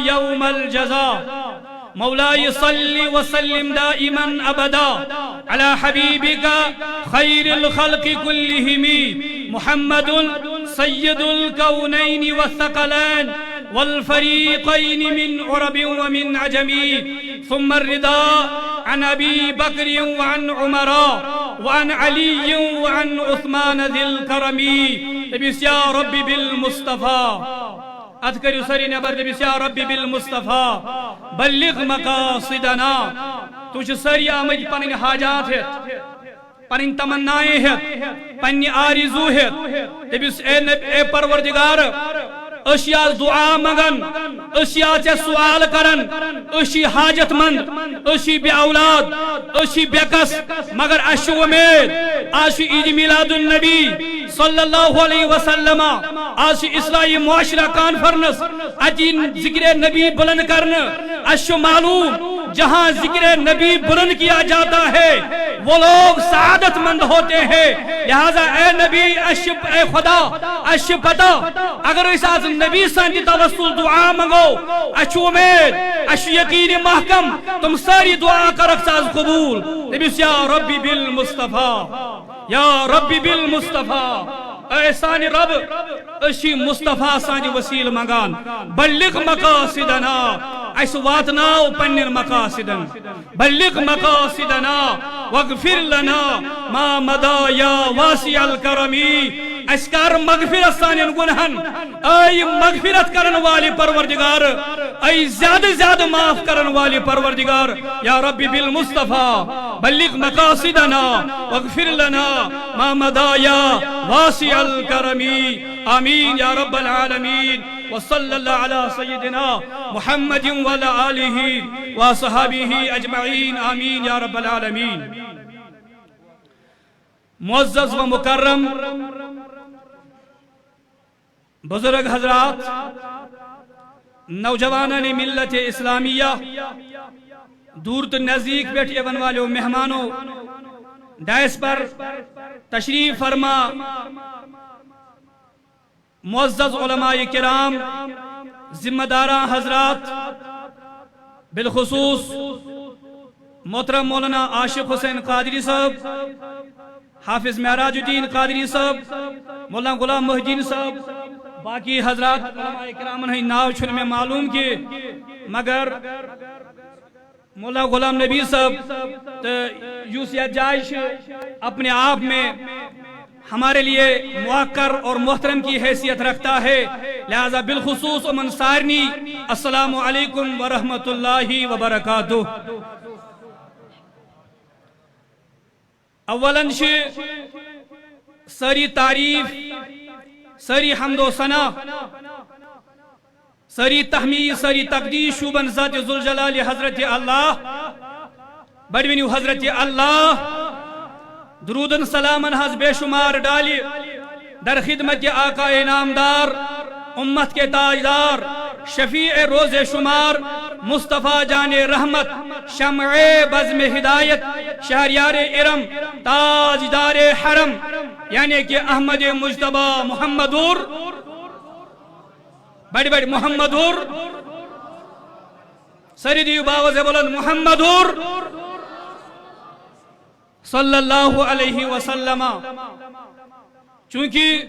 يوم الجزاء. مولاي صل وسلم دائما أبدا على حبيبك خير الخلق كلهم محمد سيد الكونين والثقلين والفريقين من عرب ومن عجم. ثم الرضا عن أبي بكر وعن عمر وعن علي وعن عثمان ذي الكرم. دبیس یا ربی بالمصطفى اذكر سری نبر دبیس یا ربی بالمصطفى بلغ مقاصدنا. تو چھ سری آمد پنن حاجات ہے پنن تمنائیں ہے پنن آرزو ہے. دبیس اے پروردگار اشیا دعا مگن اشیا چے سوال کرن اشی حاجت مند اشی بے اولاد اشی بے کس مگر اشی امید آشی عید میلاد النبی صلی اللہ علیہ وسلم آشی اصلاحی معاشرہ کانفرنس اجین ذکر نبی بلند کرن اشی معلوم جہاں ذکر نبی بلند کیا جاتا ہے وہ لوگ سعادت مند ہوتے ہیں. لہذا اے نبی اے خدا اشی پتا اگر اس آج نبی سانتی توسل دعا منگو اچھو امید اچھو یقین محکم تم ساری دعا کا رکھساز قبول. نبیس یا ربی بالمصطفیٰ یا ربی بالمصطفیٰ اے سانی رب اشی مصطفیٰ سانی وسیل مگان بلغ مقاصدنا اس واتناو پنن مقاصدن بلغ مقاصدنا واغفر لنا ما مدا یا واسع الکرمی. اسکار مغفرت سانین گنہن اے مغفرت کرن والی پروردگار اے زیادہ زیادہ معاف کرن والی پروردگار یا ربی بالمصطفیٰ بلغ مقاصدنا واغفر لنا ما مدا یا واسع الکرمی. آمین یا رب العالمین. وصلی اللہ علی سیدنا محمد وعلی آلہ وصحابہ اجمعین. آمین یا رب العالمین. معزز و مکرم بزرگ حضرات نوجوانان ملت اسلامیہ دور تو نزدیک بیٹھے ایون والوں مہمانوں ڈائس پر تشریف فرما معزز علماء کرام ذمہ داران حضرات بالخصوص محترم مولانا عاشق حسین قادری صاحب حافظ معراج الدین قادری صاحب مولانا غلام محی الدین صاحب باقی حضرات علماء کرامن ہی ناو چھن میں معلوم کی مگر مولانا غلام نبی صاحب یوسیت جائش اپنے آپ میں ہمارے لیے موقر اور محترم کی حیثیت رکھتا ہے. لہذا بالخصوص امن سارنی السلام علیکم ورحمت اللہ وبرکاتہ. اولاً ساری تعریف ساری حمد و ثنا ساری تحمید ساری تقدیس شوبن ذات ذوالجلال حضرت اللہ بڑوینیو حضرت اللہ درودن سلامن حض بے شمار ڈالی در خدمت آقا نامدار امت کے تاجدار شفیع روز شمار مصطفیٰ جان رحمت شمع بزم ہدایت شہریار ارم تاجدار حرم یعنی کہ احمد مجتبی محمدور بڑی بڑی محمدور سریدی باوز بلند محمدور صلی اللہ علیہ وسلم. چونکہ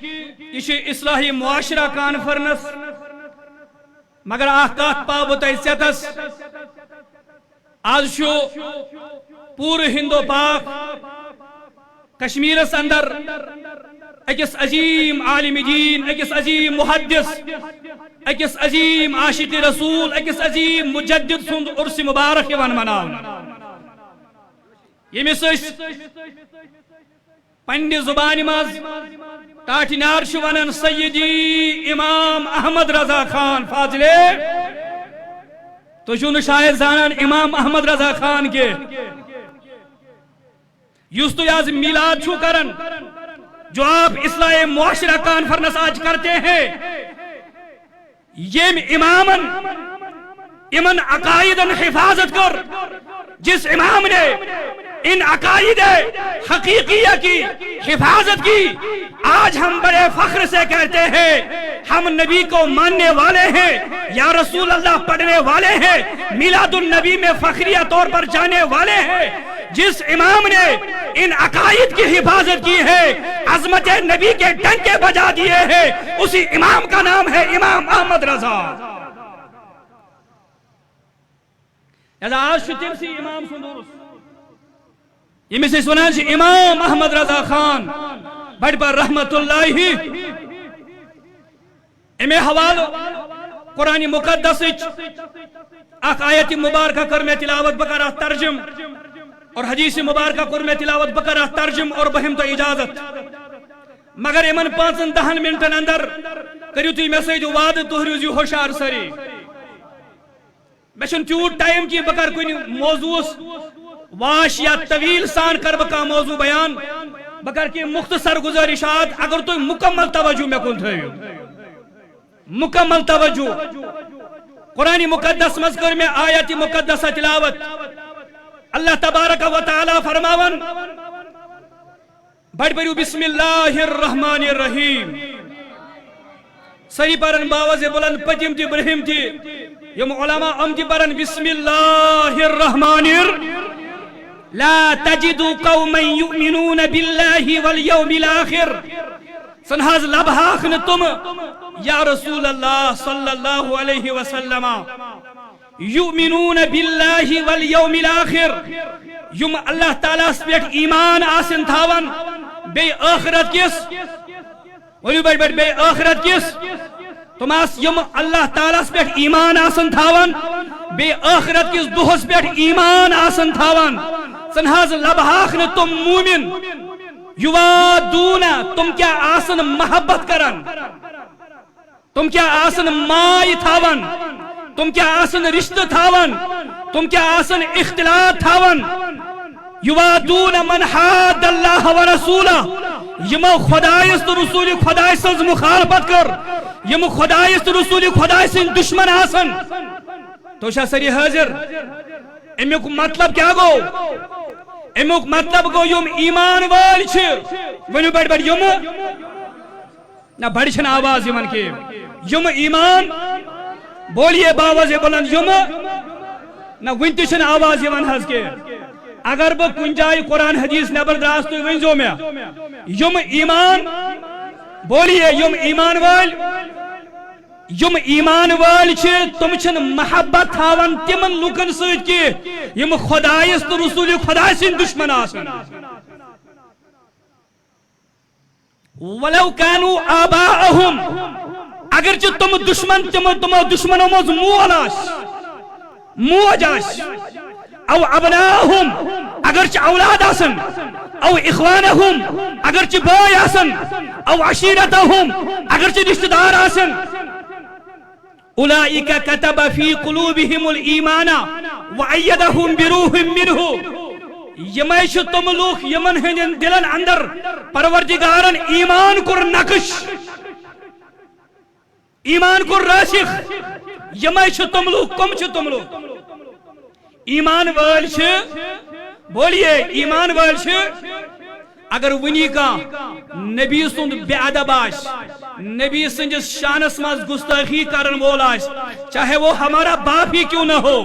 یہ اصلاحی معاشرہ کانفرنس مگر آکات پابو تیسیتس آج شو پور ہندو پاک کشمیر اندر اکس عظیم عالم دین اکس عظیم محدث اکس عظیم عاشق رسول اکس عظیم مجدد سند عرس مبارک ون مناو یمس پنہ زبان مز ٹاٹنار ونان سیدی امام احمد رضا خان فاضلے تو چھو شاید زانان امام احمد رضا خان کے یس تو آج میلاد چھو کرن جو آپ اصلاح معاشرہ کانفرنس آج کرتے ہیں یہ امامن امن عقائدن حفاظت کر جس امام نے ان عقائد حقیقیہ کی حفاظت کی آج ہم بڑے فخر سے کہتے ہیں ہم نبی کو ماننے والے ہیں، یا رسول اللہ پڑھنے والے ہیں، میلاد النبی میں فخریہ طور پر جانے والے ہیں۔ جس امام نے ان عقائد کی حفاظت کی ہے، عظمت نبی کے ڈنکے بجا دیے ہیں، اسی امام کا نام ہے امام احمد رضا۔ آج تمسی امام سندوس یمس ونان امام احمد رضا خان بڑ پر رحمت اللہ امی حوالو قرآن مقدس اخ آیت مبارکہ کر میں تلاوت بکر ترجم اور حدیث مبارکہ کر میں تلاوت بکر ترجم اور بہم تو اجازت، مگر امن 5-10 منٹن اندر کریو تی میں سید وعد تو روزی ہوشار سری میں چھن تیوٹ ٹائم کی بکر کوئی موضوع واش یا طویل سان کر بکا موضوع بیان بکر کی مختصر گزارشات اگر تو مکمل توجہ میں کن تھے مکمل توجہ قرآن مقدس مذکر میں آیت مقدسہ تلاوت اللہ تبارک و تعالی فرماون بڑھ بڑھو بسم اللہ الرحمن الرحیم سری پرن باوز بلند پجم تی برہم تی یم علماء امتی پرن بسم اللہ الرحمن لا تجد قوما يؤمنون بالله واليوم الآخر سنہاز لبہاخن تم یا رسول اللہ صلی اللہ علیہ وسلم یؤمنون باللہ والیوم الاخر یم اللہ تعالیٰ سپیٹ ایمان آسن تھاون بے آخرت کس ولی بے آخرت کس تم آس یم اللہ تعالیٰ سپیٹ ایمان آسن تھاون بے آخرت کس دوہس پیٹ ایمان آسن تھاون سنہاز لبہاخن تم مومن یوادون تم کیا آسن محبت کرن تم کیا آسن مائی تھاون تم کیا آسن رشتہ تھاون تم کیا آسن اختلاط تھاون یوادون من حاد اللہ و رسولہ یم خدایست رسول خدایست مخالفت کر یم خدایست رسول خدایست دشمن آسن تو شاہ سری حاضر امیک مطلب کیا گو امیک مطلب گو یم ایمان وال چھ ونیو بڑھ بڑھ یم نہ بڑھ چھن آواز یمن کے یم ایمان بولیے باواز بلند یم نہ ونتی چھن آواز یمن حض کے اگر با کنجائی قرآن حدیث نبر دراستوی ونزو میں یم ایمان بولیے یم ایمان وال چھ تم چھن محبت تھاون تمن لوکن سۭتۍ کی یم خدایس تو رسول خدای سٕنٛدۍ دشمن آسن ولو كانوا آباءهم اگرچہ تم دشمن تمو دشمنوں مز مول آس موج آس او ابناءهم اگرچہ اولاد آسن او اخوانهم اگرچہ بھائی آسن او عشیرتهم اگرچہ رشتہ دار آسن اولئک کتب فی قلوبهم الایمان وایدهم بروح منه یمیش تم لوگ یمن ہندن دلن اندر پروردگارن ایمان کر نقش ایمان کر راسخ یمیش تم لوگ کم چھ تم لوگ ایمان وال چھ بولیے ایمان وال چھ اگر ونی کا نبی سند بے ادب آس نبی سنجس شانس مز گستاخی کرن وول آس چاہے وہ ہمارا باپ ہی کیوں نہ ہو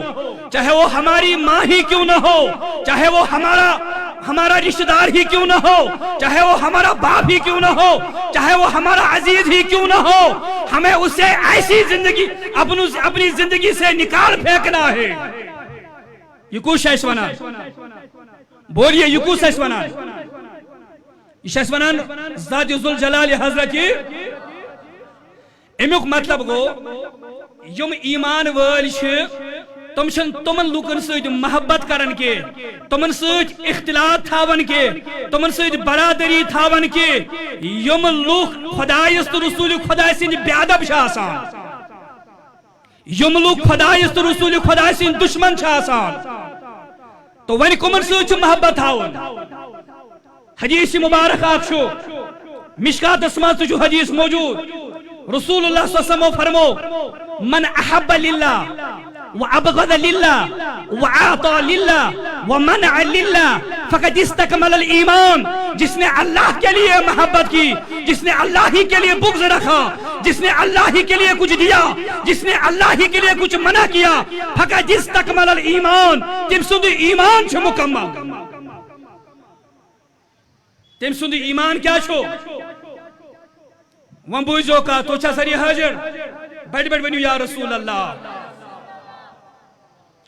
چاہے وہ ہماری ماں ہی کیوں نہ ہو چاہے وہ ہمارا رشتہ دار ہی کیوں نہ ہو چاہے وہ ہمارا باپ ہی کیوں نہ ہو چاہے وہ ہمارا عزیز ہی کیوں نہ ہو ہمیں اسے ایسی زندگی اپنی زندگی سے نکال پھینکنا ہے یہ کچھ ایس ونا بولیے یہ کچھ ایس ونا یہ شیس ونان ذات ذوالجلال حضرت امیک مطلب گو یم ایمان وال چھ تم چھن تمن لوکن سۭتۍ محبت کرن کے تمن سۭتۍ اختلاط تھاون کے تمن سۭتۍ برادری تھاون کے یم لوک خدایس تو رسول خدای سٕنٛدۍ بے ادب چھ آسان یم لوک خدایس تو رسول خدای سٕنٛدۍ دشمن چھ آسان تو وۄنۍ کمن سۭتۍ چھ محبت تھاون حدیث مبارک آپ شو مشکات اسمات جو حدیث موجود رسول اللہ صلی اللہ علیہ وسلم فرمو من احب للہ وابغض للہ وعاطى للہ ومنع للہ فقد استکمل الایمان، جس نے اللہ کے لیے محبت کی، جس نے اللہ ہی کے لیے بغض رکھا، جس نے اللہ ہی کے لیے کچھ دیا، جس نے اللہ ہی کے لیے کچھ منع کیا، فقد استکمل الایمان، تم سند ایمان چھ مکمل، تم سند ایمان کیا چھو؟ وہاں بوجھو کا تو چھا سری حاضر بڑھ بڑھ بنیو یا رسول اللہ.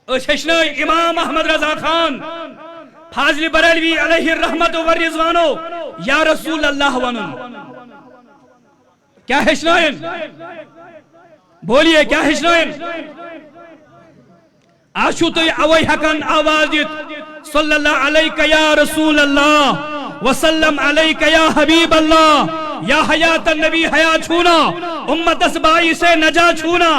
اشہشنا امام احمد رضا خان فاضل بریلوی علیہ الرحمت و رضوانو یا رسول اللہ ونن. کیا ہشنائن؟ بولیے کیا ہشنائن؟ آشو تو اوئی حقن آواز دیت صلی اللہ علیکہ یا رسول اللہ وسلم علیکہ یا حبیب اللہ، یا حیات النبی حیات چھونا، امت اسبائی سے نجا چھونا،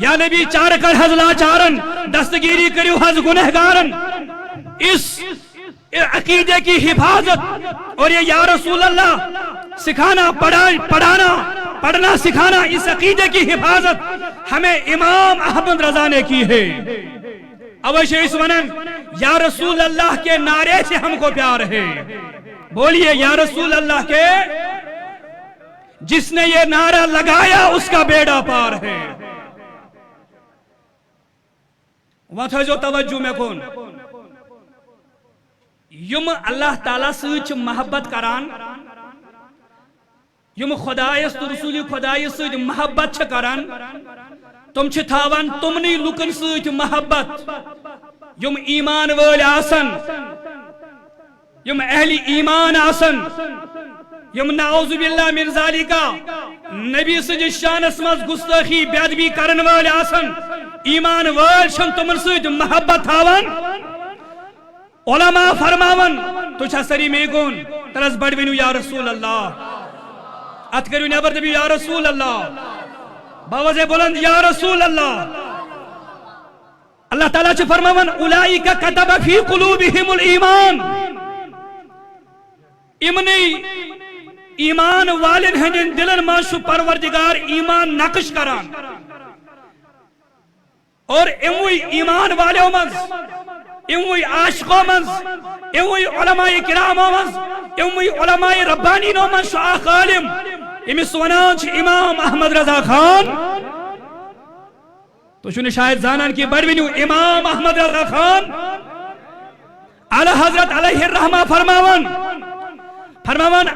یا نبی چار کر حضلا چارن، دستگیری کریو حض گنہگارن. اس عقیدے کی حفاظت اور یہ یا رسول اللہ سکھانا، پڑھنا سکھانا، اس عقیدے کی حفاظت ہمیں امام احمد رضا نے کی ہے. اوشی اس ونن یا رسول اللہ کے نعرے سے ہم کو پیار ہے. بولیے یا رسول اللہ کے، جس نے یہ نعرہ لگایا اس کا بیڑا پار ہے. وہاں جو توجہ میں کون یم اللہ تعالیٰ سوچ محبت کران، یم خدایس تو رسول خدای سوچ محبت چھ کران، تم چھ تھاوان تمنی لکن سوچ محبت، یم ایمان وال آسن، یم اہل ایمان آسن، یم نعوذ باللہ من ذالکا نبی سج شان اسمز گستاخی بیادبی کرن وال آسن، ایمان وال شن تمن سوچ محبت تھاوان. علماء فرماون تو چھا سری میگون ترس بڑھ بینو یا رسول اللہ، ات کریو نیبر دبیو یا رسول اللہ، باوز بلند یا رسول اللہ. اللہ تعالیٰ چھا فرماون اولئک کتب فی قلوبہم الایمان، امنی ایمان والن ہنجن دلن مانشو پروردگار ایمان نقش کران، اور اموی ایمان والے منز، اموی عاشقوں منز، اموی علماء کراموں منز، اموی علماء ربانینوں منز آخ عالم امیس ونانچ امام احمد رضا خان. تو شنو شاید زانان کی بڑوینیو امام احمد رضا خان اعلی حضرت علیہ الرحمہ فرماون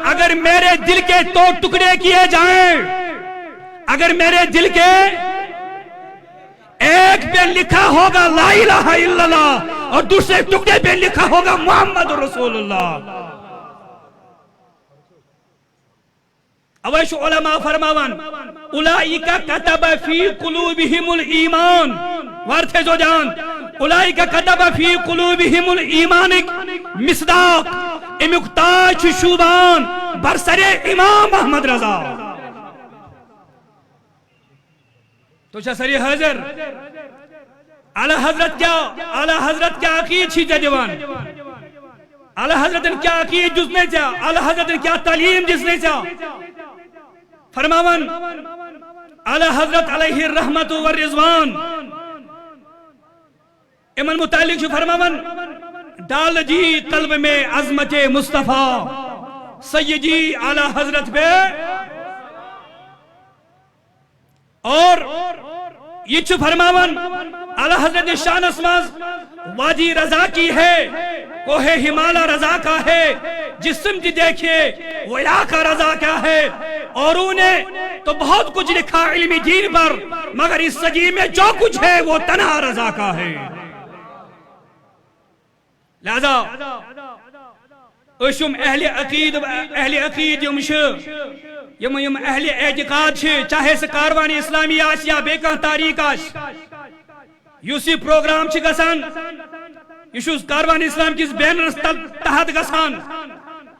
اگر میرے دل کے تو ٹکڑے کیے جائیں، اگر میرے دل کے ایک پہ لکھا ہوگا لا الہ الا اللہ اور دوسرے ٹکڑے پہ لکھا ہوگا محمد رسول اللہ. اویش علماء فرماون اولئک کتب فی قلوبہم الایمان، وارتھے جو جان اولئک کتب فی قلوبہم الایمان مصداق امکتاج شوبان برسر امام احمد رضا. تو چھا سری حاضر اعلی حضرت کیا عقید چھی جدوان، اعلی حضرت کیا عقید جس نے چاہ، اعلی حضرت کیا تعلیم جس نے چاہ. فرماون اعلی حضرت علیہ الرحمت والرضوان امن متعلق شو فرماون ڈال جی قلب میں عظمت مصطفیٰ سیدی اعلی حضرت پہ، اور یہ چھو فرماون اعلی حضرت شان اسماز وادی رضا کی ہے، کوہ ہمالہ رضا کا ہے، جسم جی دیکھئے وہ علاقہ رضا کیا ہے. اور انہیں تو بہت کچھ لکھا علمی دین پر، مگر اس سجی میں جو کچھ ہے وہ تنہا رضا کا ہے. لہذا اشم اہل عقید یم اہل اعتقاد چھے، چاہے سے کاروان اسلامی آس یا بے کان تاریخ آس، یوسی پروگرام چھ گسان، یشو کاروان اسلام کس بینر تحت گسان،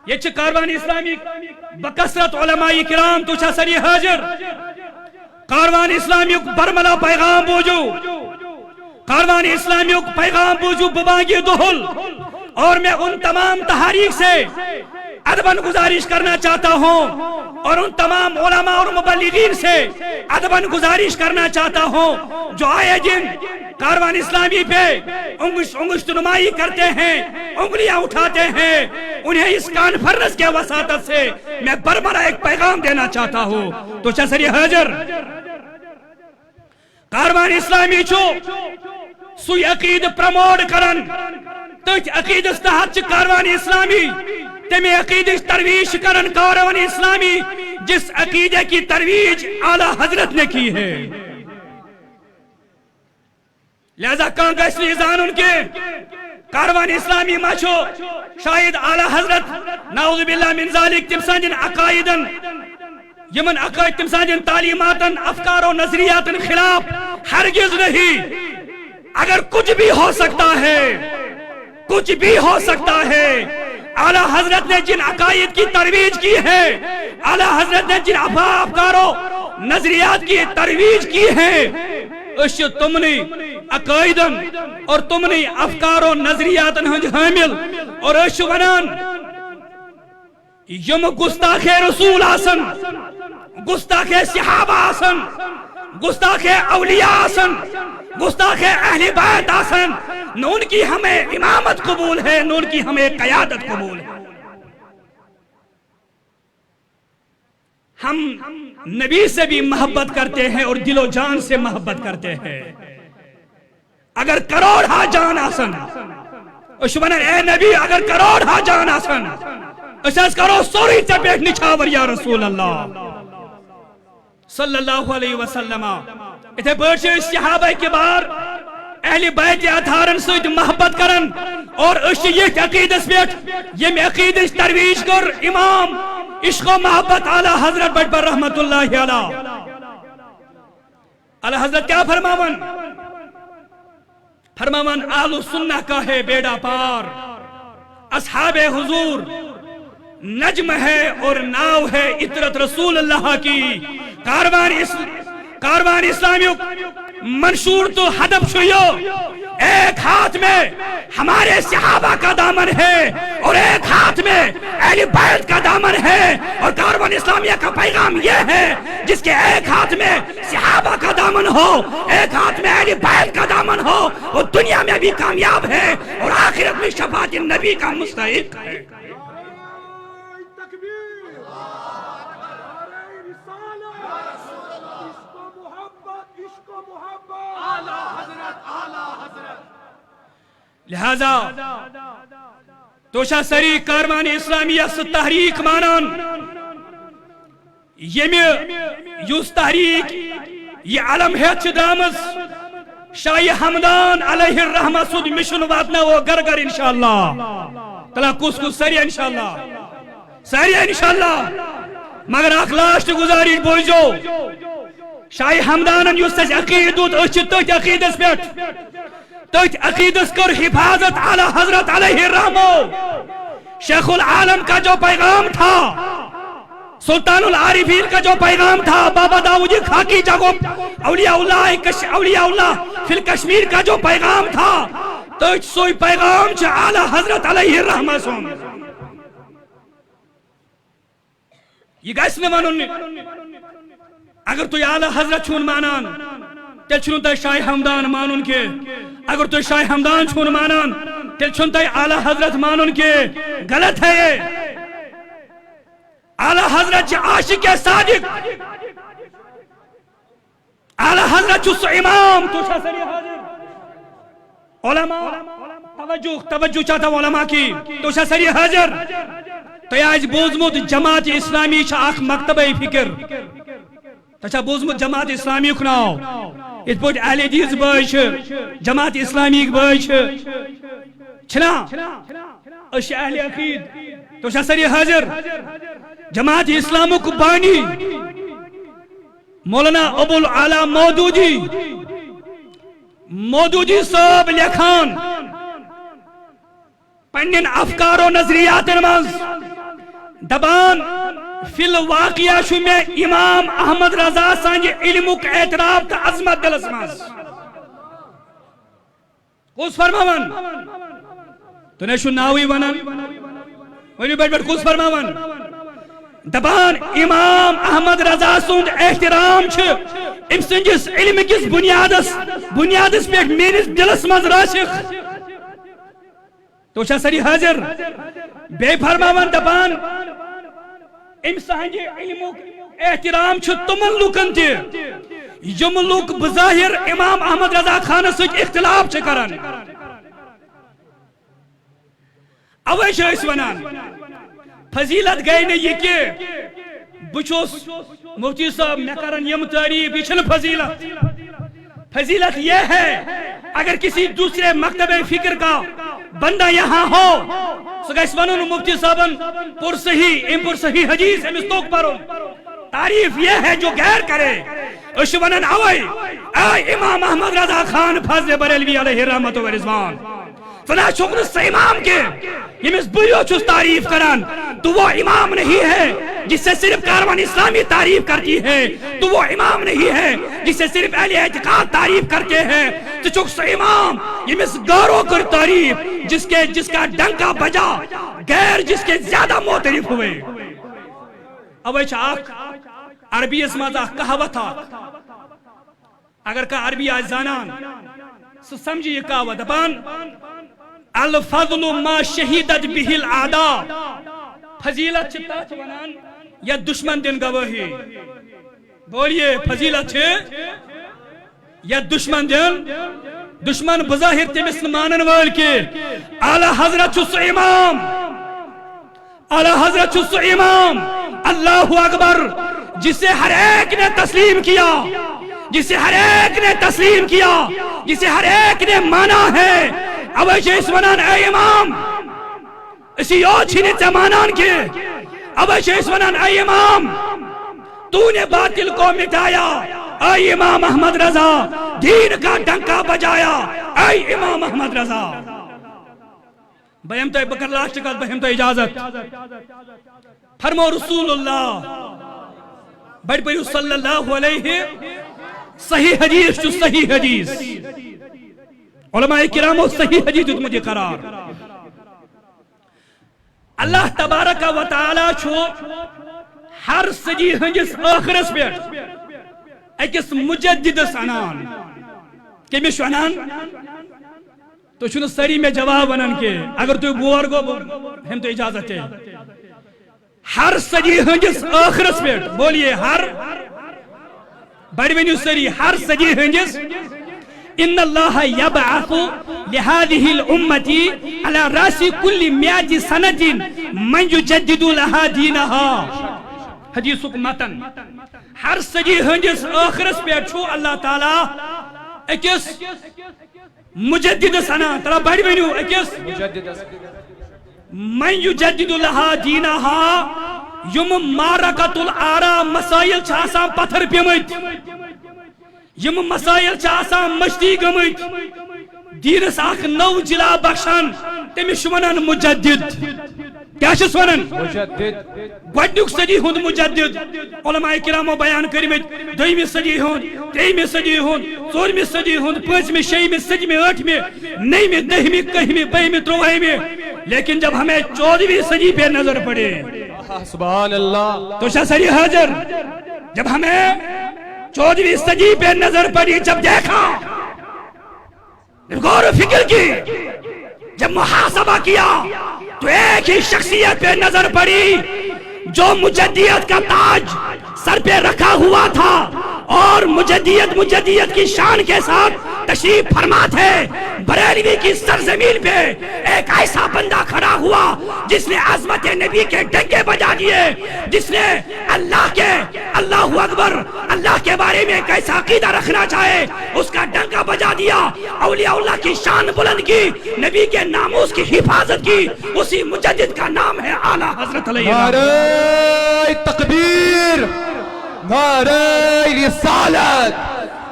یہ چھ کاروان اسلامی بکثرت علماء کرام تو چھا سری حاضر. کاروان اسلامی برملا پیغام بوجو، کاروان اسلامی پیغام بوجو ببانگی دہل. اور میں ان تمام تحریک سے ادباً گزارش کرنا چاہتا ہوں اور ان تمام علماء اور مبلغین سے ادباً گزارش کرنا چاہتا ہوں جو آئے دن کاروان اسلامی پہ انگشت نمائی کرتے ہیں، انگلیاں اٹھاتے ہیں، انہیں اس کانفرنس کے وساطت سے میں برمرہ ایک پیغام دینا چاہتا ہوں. تو سری حاضر کاروان اسلامی چھو سوی عقید پرموٹ کرن تجھ عقید استحاد کاروان اسلامی تمہیں عقید ترویج کرن کاروان اسلامی جس عقیدے کی ترویج اعلیٰ حضرت نے کی ہے. لہذا کہاں گشتی ازان ان کے کاروان اسلامی مچھو شاید اعلیٰ حضرت نعوذ باللہ من ذالک تم سانجن عقائدن یمن عقائد تم سانجن تعلیماتن افکار و نظریاتن خلاف ہرگز نہیں. اگر کچھ بھی ہو سکتا ہے، کچھ بھی ہو سکتا ہے، اعلیٰ حضرت نے جن عقائد کی ترویج کی ہے، اعلیٰ حضرت نے جن افکار و نظریات کی ترویج کی ہے، اس تم نے عقائدن اور تم نے افکار و نظریاتن ہنج حامل اور اس ونان یم گستاخ رسول آسن، گستاخ صحابہ آسن، گستاخ اولیاء آسن، گستاخ اہل بیت آسن، نہ ان کی ہمیں امامت قبول ہے نہ ان کی ہمیں قیادت قبول ہے. ہم نبی سے بھی محبت کرتے ہیں اور دل و جان سے محبت کرتے ہیں. اگر کروڑ ہا جان آسن اشمن اے نبی اگر کروڑ ہا جان آسن اساس کرو سوری چپیٹ نچھاور یا رسول اللہ صلی اللہ علیہ وسلم. اتھے پرچے صحابہ کبار اہل بیت اطہارن سید محبت کرن اور اس یہ عقیدس پیٹ یہ عقیدس ترویج کر امام عشق و محبت اعلیٰ حضرت بٹ پر رحمت اللہ علیہ. اعلیٰ حضرت کیا فرماون؟ فرماون اہل سنہ کا ہے بیڑا پار، اصحاب حضور نجم ہے اور ناو ہے اطرت رسول اللہ کی. کاروان اسلامی منشور تو ہدف چھوئیو، ایک ہاتھ میں ہمارے صحابہ کا دامن ہے اور ایک ہاتھ میں اہل بیت کا دامن ہے، اور کاروان اسلامیہ کا پیغام یہ ہے جس کے ایک ہاتھ میں صحابہ کا دامن ہو، ایک ہاتھ میں اہل بیت کا دامن ہو، وہ دنیا میں بھی کامیاب ہے اور آخرت میں شفاعت نبی کا مستحق ہے. لہذا توشا سری کاروان اسلامیہ سے تحریک مانان یس تحریک یہ علم ہے چدامز شاہ حمدان علیہ الرحمہ سود مشن واتنا وہ گرگر انشاءاللہ تلا کس سری انشاءاللہ مگر اخلاش گزاری بوجو شاہ حمدان یس عقیدت اچھت عقیدس پیٹ تجھ عقیدس کر حفاظت اعلیٰ حضرت علیہ الرحمہ. شیخ العالم کا جو پیغام تھا، سلطان العارفین کا جو پیغام تھا، بابا داؤد خاکی جگو اولیاء اللہ فی الکشمیر کا جو پیغام تھا، تجھ سوئی پیغام چھ اعلیٰ حضرت علیہ الرحمہ سن. یہ گیس نے مانون اگر تو اعلیٰ حضرت چھون مانان تیل چھنو تا شاہ حمدان مانون کے، اگر تو شاہ حمدان چھون مانان تیل چھنو تا اعلیٰ حضرت مانون کے. غلط ہے یہ. اعلیٰ حضرت چھ عاشق صادق، اعلیٰ حضرت چھ امام. تو شاہ سری حاضر علماء توجہ چاہتا ہوں علماء کی. تو شاہ سری حاضر تو آج بوزمت جماعت اسلامی چھ اخ مکتبہ فکر تچھا بوزمت جماعت اسلامی اخناو اس پوٹ اہل حدیث باش جماعت اسلامی باش چھنا اش اہل عقید. تو شاہ سری حاضر جماعت اسلام کو بانی مولانا ابو العلا مودودی صاحب لکھان پنن افکار و نظریات منز دبان فی الواقعہ شو میں امام احمد رضا سانج علمک اعتراف تا عظمت دل اسماس کس فرماون تو نے شو ناوی ونن ونیو بیٹھ بیٹھ کس فرماون دپان امام احمد رضا سند احترام ام سندس علم کس بنیادس پہ میرس دلس مز راسخ تو ساری حاضر بے فرماون دپان ام سہند علم احترام تمن لوکن یم لوگ بظاہر امام احمد رضا خان ست اختلاف کران اوے ونان فضیلت گئی نا یہ کہ بچوس مفتی صاحب میں کرن یم تعریف یہ فضیلت فضیلت یہ ہے اگر کسی دوسرے مکتب فکر کا بندہ یہاں ہو سو گیس ونن مفتی صاحبن پر صحیح حدیث امس توک پرن تعریف یہ ہے جو غیر کرے اس ونن اوے اے امام احمد رضا خان فضل بریلوی علیہ رحمت و رضوان فلا شکر اس امام کے یمس بریو چوس تعریف کران تو وہ امام نہیں ہے جس سے صرف کاروان اسلامی تعریف کرتی ہے تو وہ امام نہیں ہے جس سے صرف اہل اعتقاد تعریف کرتے ہیں تو چوکس امام یمس گارو کر تعریف جس کا ڈنکا بجا غیر جس کے زیادہ معترف ہوئے اوے چاک عربی اسمات کہاوت اگر کا عربی آج زانان سمجھی یہ کہاوت دپان الفضل ما شہیدت به الاعداء فضیلت چتا ونان یا دشمن دن گواہی بولیے فضیلت یا دشمن دن دشمن بظاہر تمس مانن وال کے اعلی حضرت چس امام اعلی حضرت چس امام اللہ اکبر جسے ہر ایک نے تسلیم کیا جسے ہر ایک نے تسلیم کیا جسے ہر ایک نے مانا ہے اوے شیس ونان اے امام اسی یو چھنے زمانان کے اوے شیس ونان اے امام تو نے باطل کو مٹایا اے امام احمد رضا دین کا ڈنکا بجایا اے امام احمد رضا بہم تو بکر لاسٹ کا بہم تو اجازت فرمو رسول اللہ بڑھ پڑھو صلی اللہ علیہ صحیح حدیث جو صحیح حدیث علماء کرام صحیح حدیث جو مجھے قرار اللہ تبارک و تعالی چھو ہر سجی ہنجس آخرس پیٹ ایکس مجدد سنان کہ میں شنان تو چھو سری میں جواب ونن کے اگر تو بور گو ہم تو اجازت ہے ہر سجی ہنجس آخرس پیٹ بولیے ہر بڑی بینیو سری ہر سجی ہنجس ان اللہ یبعث لهذه الامه على راس كل 100 سنه من يجدد لها دينها حدیث متن ہر سجی ہنجس آخرس پہ چھو اللہ تعالی اکس مجدد سنہ ترا بڑی بینیو اکس من يجدد لها دينها یم مارکت الارا مسائل چھاسا پتھر پیمت یم مسائل چھاسا مشتی گمت دینس آخ نو جلا بخشان تمش ونان مجدد کیا چھس ونان مجدد گوڑنک صدی ہند مجدد علماء کرامو بیان کرمت دویمی صدی ہند تریمی صدی ہند ژورمی صدی ہند پانچمی شیمی سجمی آٹھمی نئیمی دہمی کہمی بہمی تروہمی لیکن جب ہمیں 14ویں صدی پہ نظر پڑے سبحان اللہ تو شاہ سری حاضر جب ہمیں 14ویں صدی پہ نظر پڑی جب دیکھا غور و فکر کی جب محاسبہ کیا تو ایک ہی شخصیت پہ نظر پڑی جو مجدیت کا تاج سر پہ رکھا ہوا تھا اور مجدیت کی شان کے ساتھ تشریف فرما تھے بریلوی کی سرزمین پہ ایک ایسا بندہ کھڑا ہوا جس نے عظمت نبی کے ڈنکے بجا دیے جس نے اللہ اکبر اللہ کے بارے میں کیسا عقیدہ رکھنا چاہے اس کا ڈنکا بجا دیا اولیاء اللہ کی شان بلند کی نبی کے ناموس کی حفاظت کی اسی مجدد کا نام ہے اعلیٰ حضرت علیہ نعرہ تکبیر نعرہ رسالت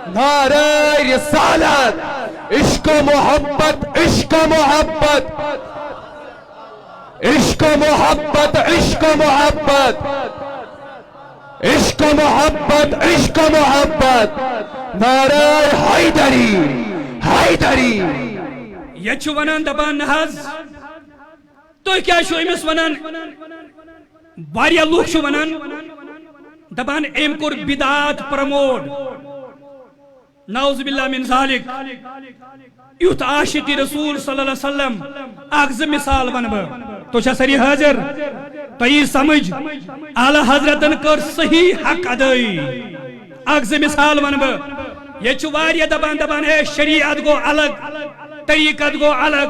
نعرہ رسالت عشق و محبت عشق و محبت عشق و محبت عشق و محبت عشق و محبت عشق و محبت نعرہ حیدری حیدری یہ چھو ونان دبان نحض تو کیا شو امس ونان واریاہ لوک شو ونان دپان ایم کور بدعات پرموٹ نعوذ باللہ من ذالک یوت عاشق رسول صلی اللہ علیہ وسلم اغز مثال ونب تو چھا سری حاضر تو یہ سمجھ اعلی حضرتن کر صحیح حق ادائی اغز مثال ونب یہ چھو واریاہ دبان ہے شریعت گو الگ طریقت گو الگ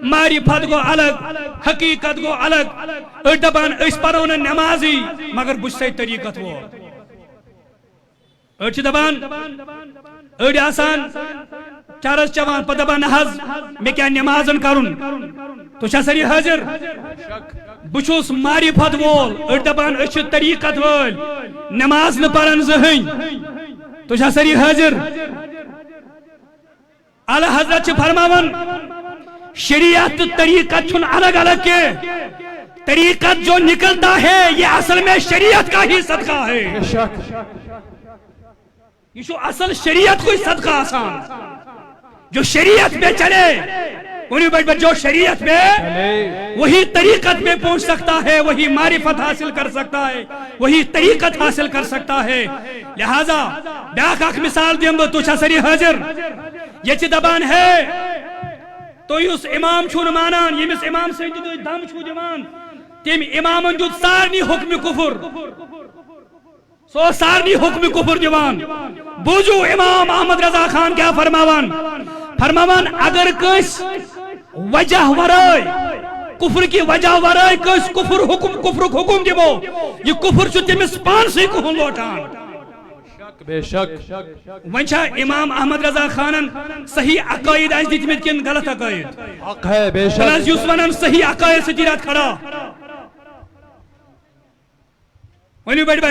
معرفت گو الگ حقیقت گو الگ دبان اس پرون نمازی مگر بچ طریقت وہ دبان اڑ آسان چارس چوان پہ دپان حض میں کیا نمازن کرن تو چھا سری حاضر بچوس معرفت وول اڑ دپان اچھ طریقت وول نماز نہ پرن زہن تو چھا سری حاضر اعلی حضرت چھ فرماون شریعت طریقت چھن الگ الگ کے طریقت جو نکلتا ہے یہ اصل میں شریعت کا ہی صدقہ ہے یہ شو اصل شریعت کوئی صدقہ آسان جو شریعت میں چلے انہیں بڑھ جو شریعت میں وہی طریقت میں پہنچ سکتا ہے وہی معرفت حاصل کر سکتا ہے وہی طریقت حاصل کر سکتا ہے لہذا بیاک اک مثال دیم تو چھا سری حاضر یہ چھ دبان ہے تو یس امام چھون مانان یمس امام سے دم چھو دیوان تم امامن جو سارنی حکم کفر سو سارنی حکم کفر دیوان بوجو امام احمد رضا خان کیا فرماوان اگر کس وجہ ورائے کفر کی وجہ ورائے کس کفر حکم دیو یہ کفر چھو تمس پان سے کہن لوٹان بے شک ونچا امام احمد رضا خانن صحیح عقائد آج دیتمت کن غلط عقائد حق ہے بے شک بلانس یوسفانن صحیح عقائد سے جیرات کھڑا ونیو بیٹھ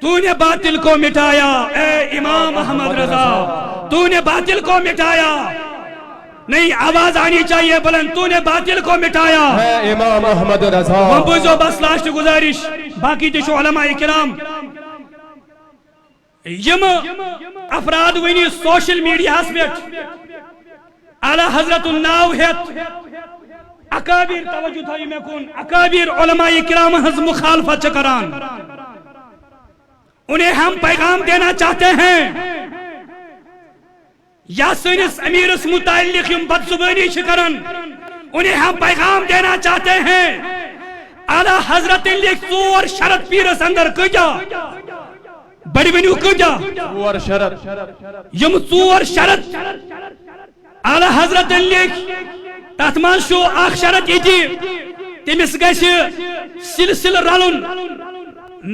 تو نے باطل کو مٹایا اے امام احمد رضا تو نے باطل کو مٹایا نہیں آواز آنی چاہیے بلند تو نے باطل کو مٹایا اے امام احمد رضا ہم بوزو بس لاشت گزارش باقی تشو علماء کرام یم افراد ونی سوشل میڈیا ہسپیٹ اعلی حضرت الناو ہیت اکابر توجہ تھا میں کون اکابر علماء کرام ہز مخالفت چکران انہیں ہم پیغام دینا چاہتے ہیں یا سنس امیر اس متعلق یم بدزبانی شکرن انہیں ہم پیغام دینا چاہتے ہیں اعلی حضرت لکھ ژور شرط پیرس اندر کجا بڑی ونیو کجا ژور شرط یم ژور شرط اعلی حضرت لکھ تات من شو اخ شرط یہ تمس گژھِ سلسل رلن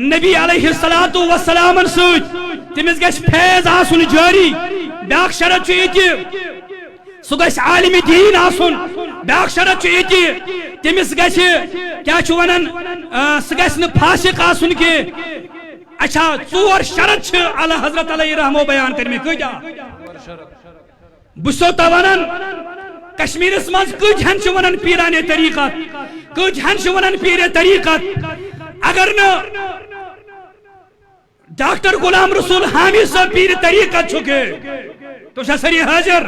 نبی علیہ السلام سۭتۍ تمس گژھِ فیض آسن جاری بیاکھ شرط چھُ یہ سُہ گژھِ عالم دین آسن بیاکھ شرط چھُ یہ تمس گژھِ کیا چھُ ونان سُہ گژھِ نہٕ فاسق آسن کی اچھا ژور شرط چھ اعلی حضرت علیہ رحمو بیان کرمی کجا بسو تا ونان کشمیر اسماز کج ہنچ ونان پیرانے طریقات کج ہنچ ونان پیرے طریقات اگر نہ ڈاکٹر غلام رسول حامی صاحب پیر طریقت چکے تو شسری حاضر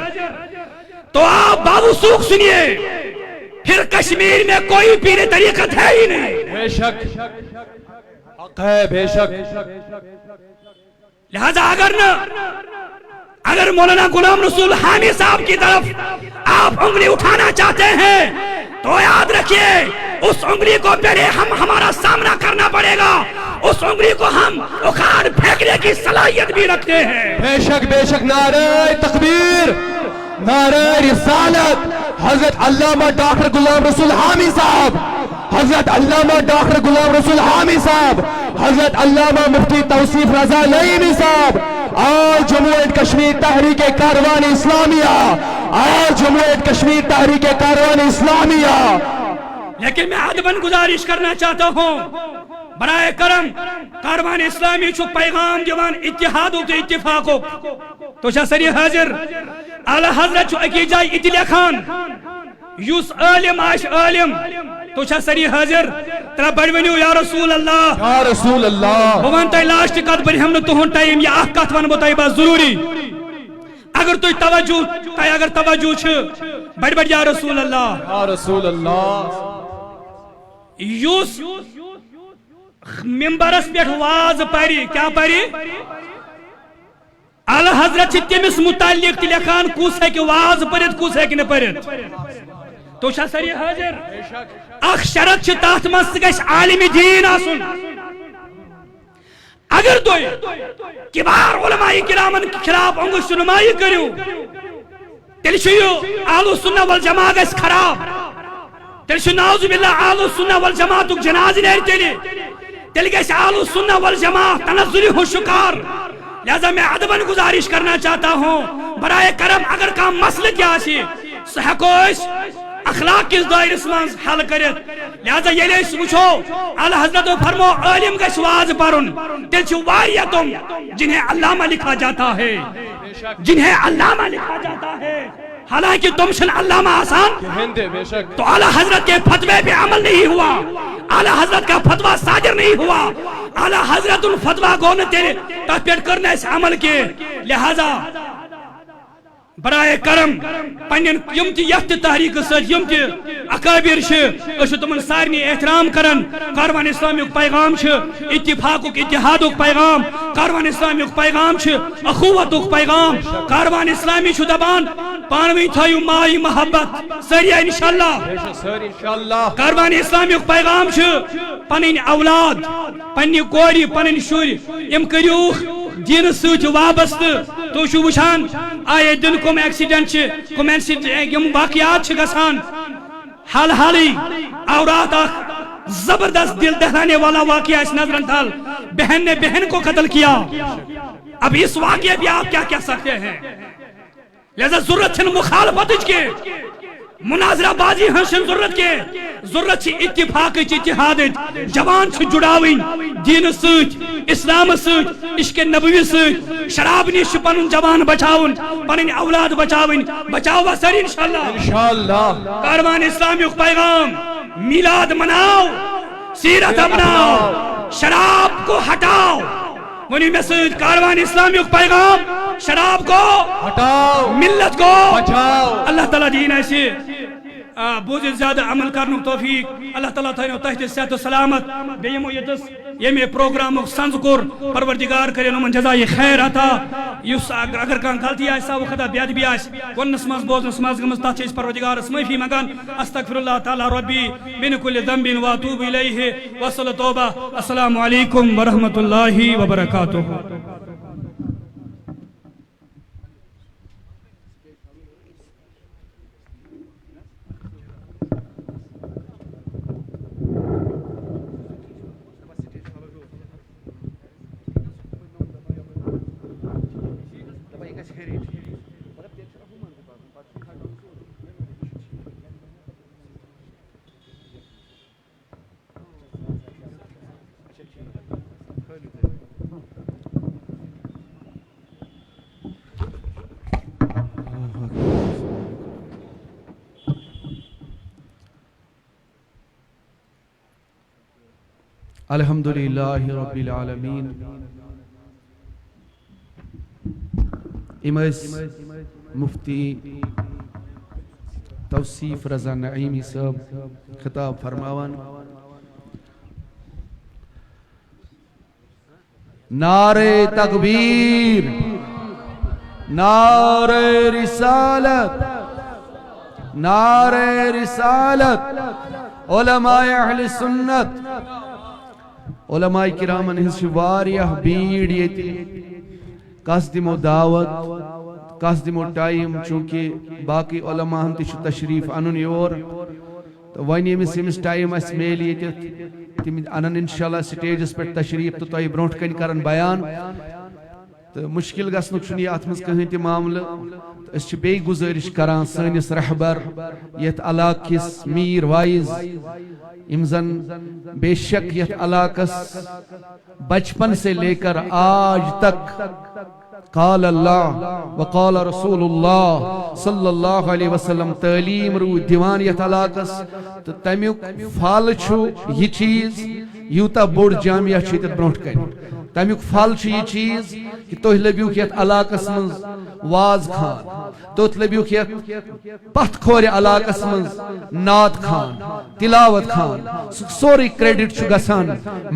تو آپ بابو سوک سنیے پھر کشمیر میں کوئی پیر طریقت ہے ہی نہیں بے شک حق ہے بے شک لہذا اگر مولانا غلام رسول حامی صاحب کی طرف آپ انگلی اٹھانا چاہتے ہیں تو یاد رکھیے اس انگلی کو پہلے ہمارا سامنا کرنا پڑے گا اس انگلی کو ہم اکھاڑ پھینکنے کی صلاحیت بھی رکھتے ہیں بے شک نعرہ تکبیر نعرہ رسالت حضرت علامہ ڈاکٹر غلام رسول حامی صاحب حضرت علامہ ڈاکٹر غلام رسول حامی صاحب حضرت علامہ مفتی توصیف رضا نعیمی صاحب آج جمہوریت کشمیر تحریک کاروان اسلامیہ آج جمہوریت کشمیر تحریک کاروان اسلامیہ لیکن میں ادباً گزارش کرنا چاہتا ہوں برائے کرم کاروان اسلامی چھو پیغام جوان اتحادوں کے اتفاقوں تو شاسری حاضر اعلی حضرت چھو اکی جائی اتلیا خان یوس عالم آش عالم تو شاسری حاضر ترہ بڑھونیو یا رسول اللہ یا رسول اللہ بوانتائی لاشت قد بری ہم نے تو ہون ٹائم یا احقات ون بتائی بات ضروری اگر تو توجہ اگر توجہ چھ بڑھ یا رسول اللہ یا رسول اللہ یوس ممبرس پہ واز پری کیا پری اعلی حضرت تمس متعلق لکھان کس ہے واز پرت کس ہے نہ پرت تو ساری حاضر اخ شرط تات مز گھ عالم دین آسن اگر تھی کبار علماء کرامن خلاف انگشت نمائی کرو تیل اہل سنہ والجماع گھس خراب تیل نعوذ باللہ اہل سنہ والجماع جناز نیر تیل گھس اہل سنہ والجماع تنزلی ہو شکار لہذا میں ادباً گزارش کرنا چاہتا ہوں برائے کرم اگر کام مسئلہ کیا سی سہکوش اخلاق کس دائرس منز حل کرت لہذا یہ اس وچھو اعلی حضرت فرمو عالم گھس واز پرن تیل چھ واریہ تم جنہیں علامہ لکھا جاتا ہے جنہیں علامہ لکھا جاتا ہے حالانکہ تم شن علامہ آسان تو اعلی حضرت کے فتوے پہ عمل نہیں ہوا اعلی حضرت کا فتوہ صادر نہیں ہوا اعلی حضرت ان فتوہ کو نے تیرے تحپیٹ کرنے سے عمل کے لہذا برائے کرم پنین یم تی یفت تحریک سج یم تی اکابر چھ تمن سارنی احترام کرن کاروان اسلامی پیغام چھ اتفاق اتحاد پیغام کاروان اسلامی پیغام چھ اخوت پیغام کاروان اسلامی چھ دبان پانوی تھایو مائی محبت سری انشاءاللہ کاروان اسلامی پیغام چھ پنین اولاد پنی کوری پنین شوری یم کریوخ دین سوچ وابست تو شو وچھان آئے دن کم ایکسیڈنٹ کم یم واقعات گسان حال حالی اورات زبردست دل دہلانے والا واقعہ اس نظرن تھال بہن نے بہن کو قتل کیا اب اس واقعے بھی آپ کیا کہہ سکتے ہیں لہذا ضرورت چھن مخالفت کے مناظرہ بازی ہنشن ضرورت چھ اتفاق اتحاد جوان چھ جڑاوین دین سوچ اسلام سوچ عشق نبوی سوچ شراب نیش پنن جوان بچاون پنن اولاد بچاون بچاو سر انشاءاللہ کاروان اسلامی پیغام میلاد مناؤ سیرت اپناؤ شراب کو ہٹاؤ ونی میں سوچ کاروان اسلامی پیغام شراب کو ہٹاؤ ملت کو بچاؤ اللہ تعالیٰ دین ایسی بوجھ زیادہ عمل کرنے توفیق اللہ تعالیٰ تھائنو تحت صحت و سلامت بیمو یہ میں پروگرام سنز کور پروردگار کرے نمن جزائی خیر عطا یس اگر کان غلطی آئیسا وہ خدا بیاد بھی آئیس ونس مز بوزنس مز گمز تحت اس پروردگار اسمفی مگان استغفر اللہ تعالی ربی من کل ذنب واتوب الیہ وصل توبہ السلام علیکم ورحمت اللہ وبرکاتہ الحمدللہ رب العالمین امس مفتی توصیف رضا نعیمی صاحب خطاب فرماوان نعرہ تکبیر نعرہ رسالت نعرہ رسالت علماء اہل سنت علماء کرامن ہز واریاہ بھیڑ یتی کس دمو دعوت کس دمو ٹائم چونکہ باقی علماء ہم تیش تشریف انن یور تو وانی امس ٹائم اس میل یتی تم انن انشاءاللہ سٹیجس پر تشریف تو تہ برونٹ کن کرن بیان تو مشکل گژھنک چھُنہٕ اتھ منٛز کٕہٕنۍ تہِ معاملہٕ أسۍ چھِ بیٚیہِ گُزٲرِش کران سٲنِس رہبر یتھ علاقہٕ کِس میٖر وایز یِم زن بے شک یتھ علاقس بچپن سے لے کر آج تک قال اللہ وقال رسول اللہ صلی اللہ علیہ وسلم تعلیم روٗدۍ دِوان یتھ علاقس تہٕ تمیُک پھل چھُ یہِ چیٖز یوٗتاہ بوٚڑ جامعہ چھُ ییٚتٮ۪تھ برونٛٹھ کنہِ تمیُک پھل چھُ یہِ چیٖز کہ تُہۍ لٔبِو یتھ علاقس منٛز واز خان توت لبیوک پتھ کھور علاقس من نات خان تلاوت خان سوری کریڈٹ چھ گسان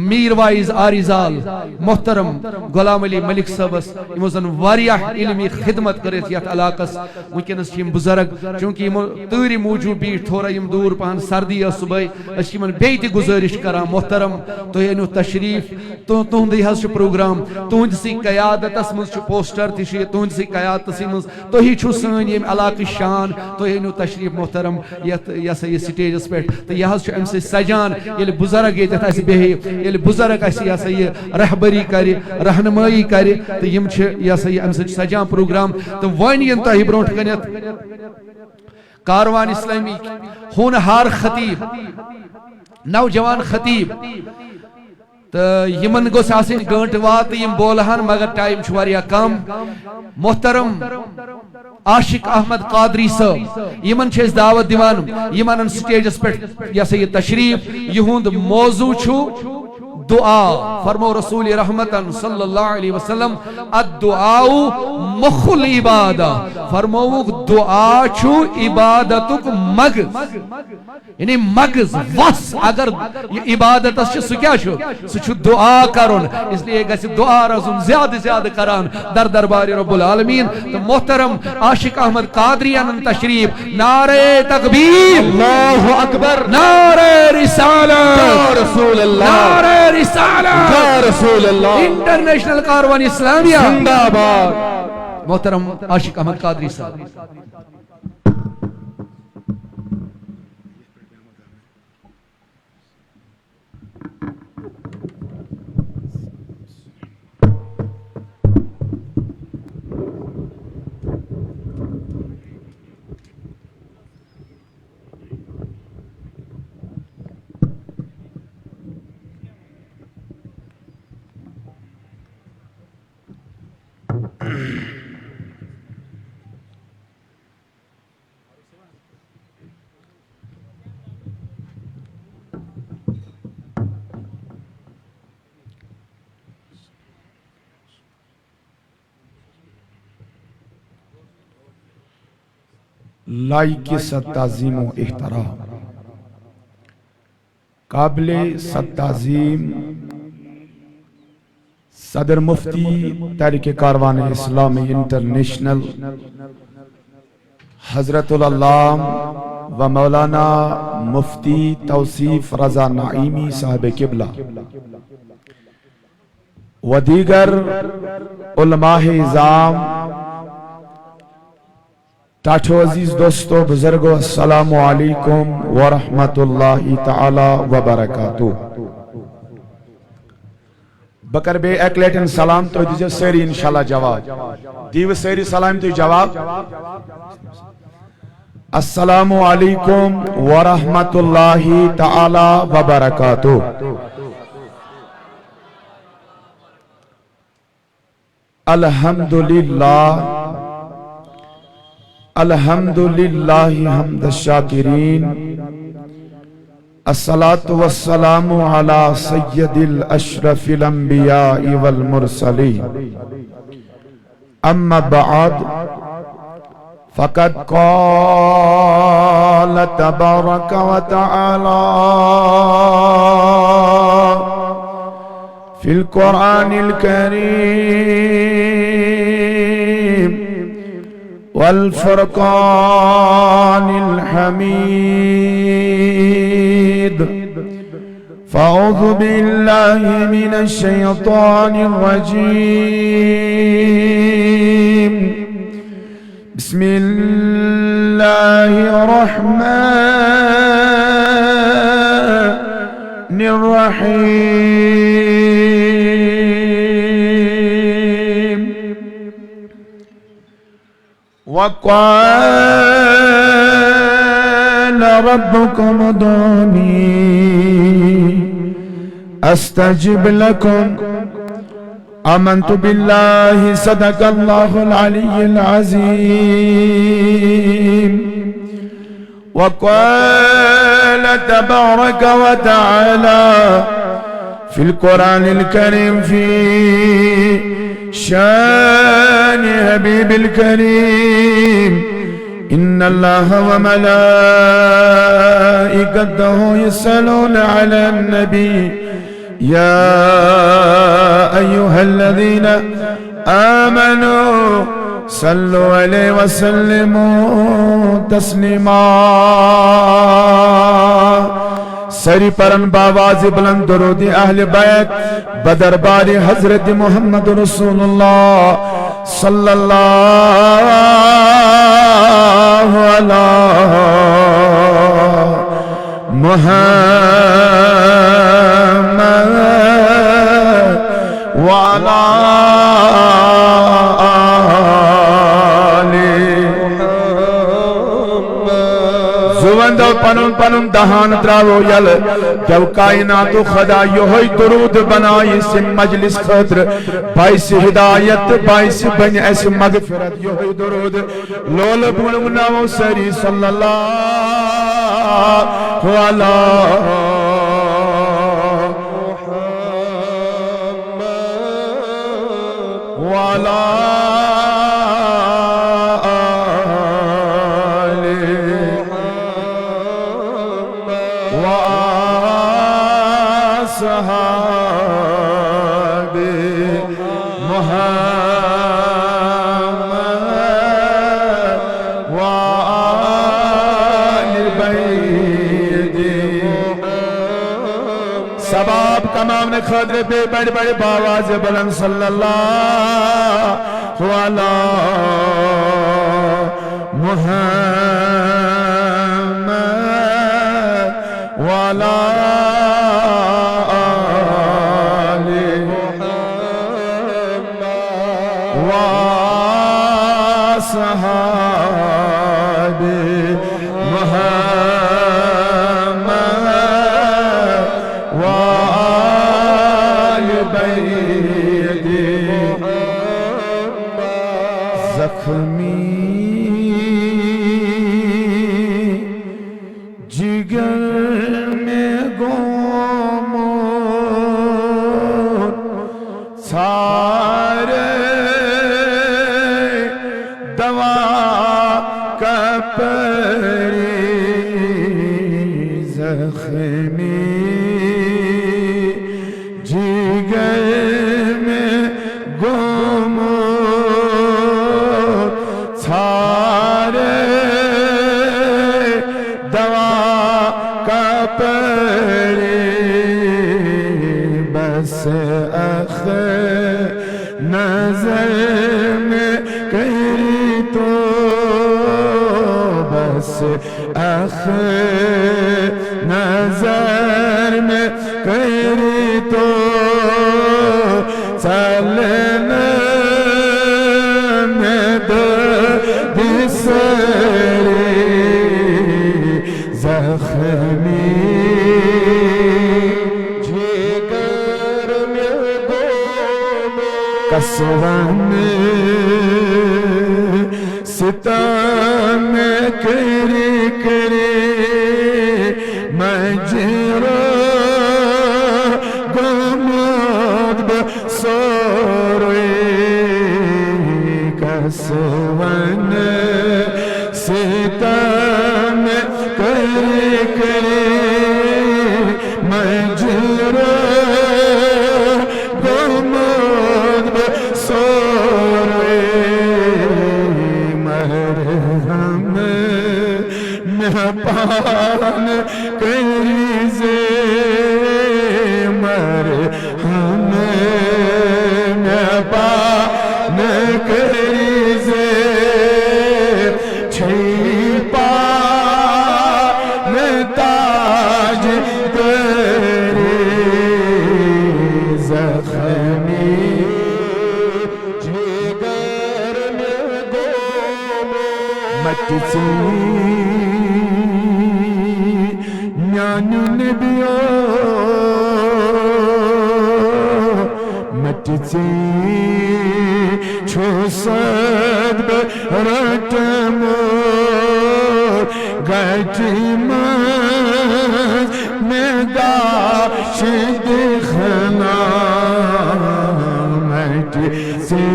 میر وائز آریزال محترم غلام علی ملک صاحبس یمو زن واریاہ علمی خدمت کرت یت علاقس ونکس یم بزرگ چونکہ یمو تۭرِ موجوب بیٹھ تھوڑا یم دور پہن سردی صبح اس یمن بیٚیہِ تہِ گزارش کران محترم تُہۍ أنِو تشریف تُہندٕے حظ چھُ پروگرام تُہندسٕے قیادتس منٛز چھُ پوسٹر تہِ چھُ تُہندسٕے قیادتسٕے منٛز تُہی چھُو سٲنۍ ییٚمہِ علاقٕچ شان تُہۍ أنِو تشریف محترم یتھ یہِ ہسا یہِ سٹیجس پٮ۪ٹھ تہٕ یہِ حظ چھُ اَمہِ سۭتۍ سجان ییٚلہِ بُزرگ ییٚتٮ۪تھ اَسہِ بیٚہہِ ییٚلہِ بُزرگ اَسہِ یہِ ہسا یہِ رہبری کرِ رہنمٲیی کرِ تہٕ یِم چھِ یہِ ہسا یہِ اَمہِ سۭتۍ چھُ سجان پروگرام تہٕ وۄنۍ یِن تۄہہِ برونٛٹھ کَنٮ۪تھ کاروان اسلامی ہونہار خطیب نوجوان خطیب تو یمن گوس آسن گھنٹہ وات یم بولہن مگر ٹائم چھ واریاہ کم محترم عاشق احمد قادری صاحب یمن چھ اس دعوت دیوان یمن سٹیجس پہ یہ یہ تشریف یہند موضوع چھ دعا فرمو رسول رحمتن صلی اللہ علیہ وسلم الدعاء مخ العبادہ فرمو دعا چھو عبادتک مغز یعنی مغز وس اگر عبادت سو کیا چھو سو چھو دعا کرن اس لیے گھس دعا رزم زیادہ زیادہ کران در دربار رب العالمین تو محترم عاشق احمد قادری ان تشریف نعرہ تکبیر اللہ اکبر نعرہ رسالت یا رسول اللہ نعرہ رسالت یا رسول اللہ انٹرنیشنل کاروان اسلامیہ زندہ باد محترم عاشق احمد قادری صاحب لائق صد تعظیم و احترام قابل صد تعظیم صدر مفتی تحریک کاروان اسلامی انٹرنیشنل حضرت العلامہ و مولانا مفتی توصیف رضا نعیمی صاحب قبلہ و دیگر علماء اعظام ٹاٹھو عزیز دوستو بزرگو السلام علیکم ورحمت اللہ تعالی وبرکاتہ بکر بے ایک لیٹن سلام تو دیجئے سیری انشاءاللہ جواب دیو سیری سلام تو جواب السلام علیکم ورحمت اللہ تعالی وبرکاتہ الحمدللہ الحمدللہ حمد الشاکرین الصلاة والسلام على سید الاشرف الانبیاء والمرسلین اما بعد فقد قال تبارک وتعالی فی القرآن الكریم والفرقان الحميد فأعوذ بالله من الشيطان الرجيم بسم الله الرحمن الرحيم وقال ربكم ادعوني استجب لكم آمنت بالله صدق الله العلي العظيم وقال تبارك وتعالى في القرآن الكريم في شان حبیب الکریم ان اللہ وملائکتہ یصلون علی النبی یا ایہا الذین آمنوا صلوا علیہ وسلموا تسلیما سری پرن باواز بلند درود اہل بیت بدربار حضرت محمد رسول اللہ صلی اللہ علیہ محمد وعلا زوندو پنن پنن دہان تراو یل جو کائنات و خدا یہوی درود بنائی سے مجلس خطر باعث ہدایت باعث بن ایس مغفرت یہوی درود لول بلوناو سری صلی اللہ علیہ وعلا صحاب محمد وآل بیت سباب کمام نے خدر پہ بڑے بڑے باواز بلند صلی اللہ علیہ محمد وعلا صحاب محمد وآل بیت زخمی جگر میں گمور سارے دوا کا پری زخمی جگر میں گمور سارے دوا کا پری بس نظر میں کری تو بس نظر میں کری تو چلنے میں درد سری زخمی جگر میں کسوان ستم کری کری مجرا گماد بسوری کسوان ستم کری کری مجرا گماد بسوری مہربان کری زے مرحم مہربان کری زے چھپا تاج تیرے زخمی جگر میں گم مت سے نانو نبیو مت سے چھو سد برٹمور گھٹی میں گاش دکھنا مت سے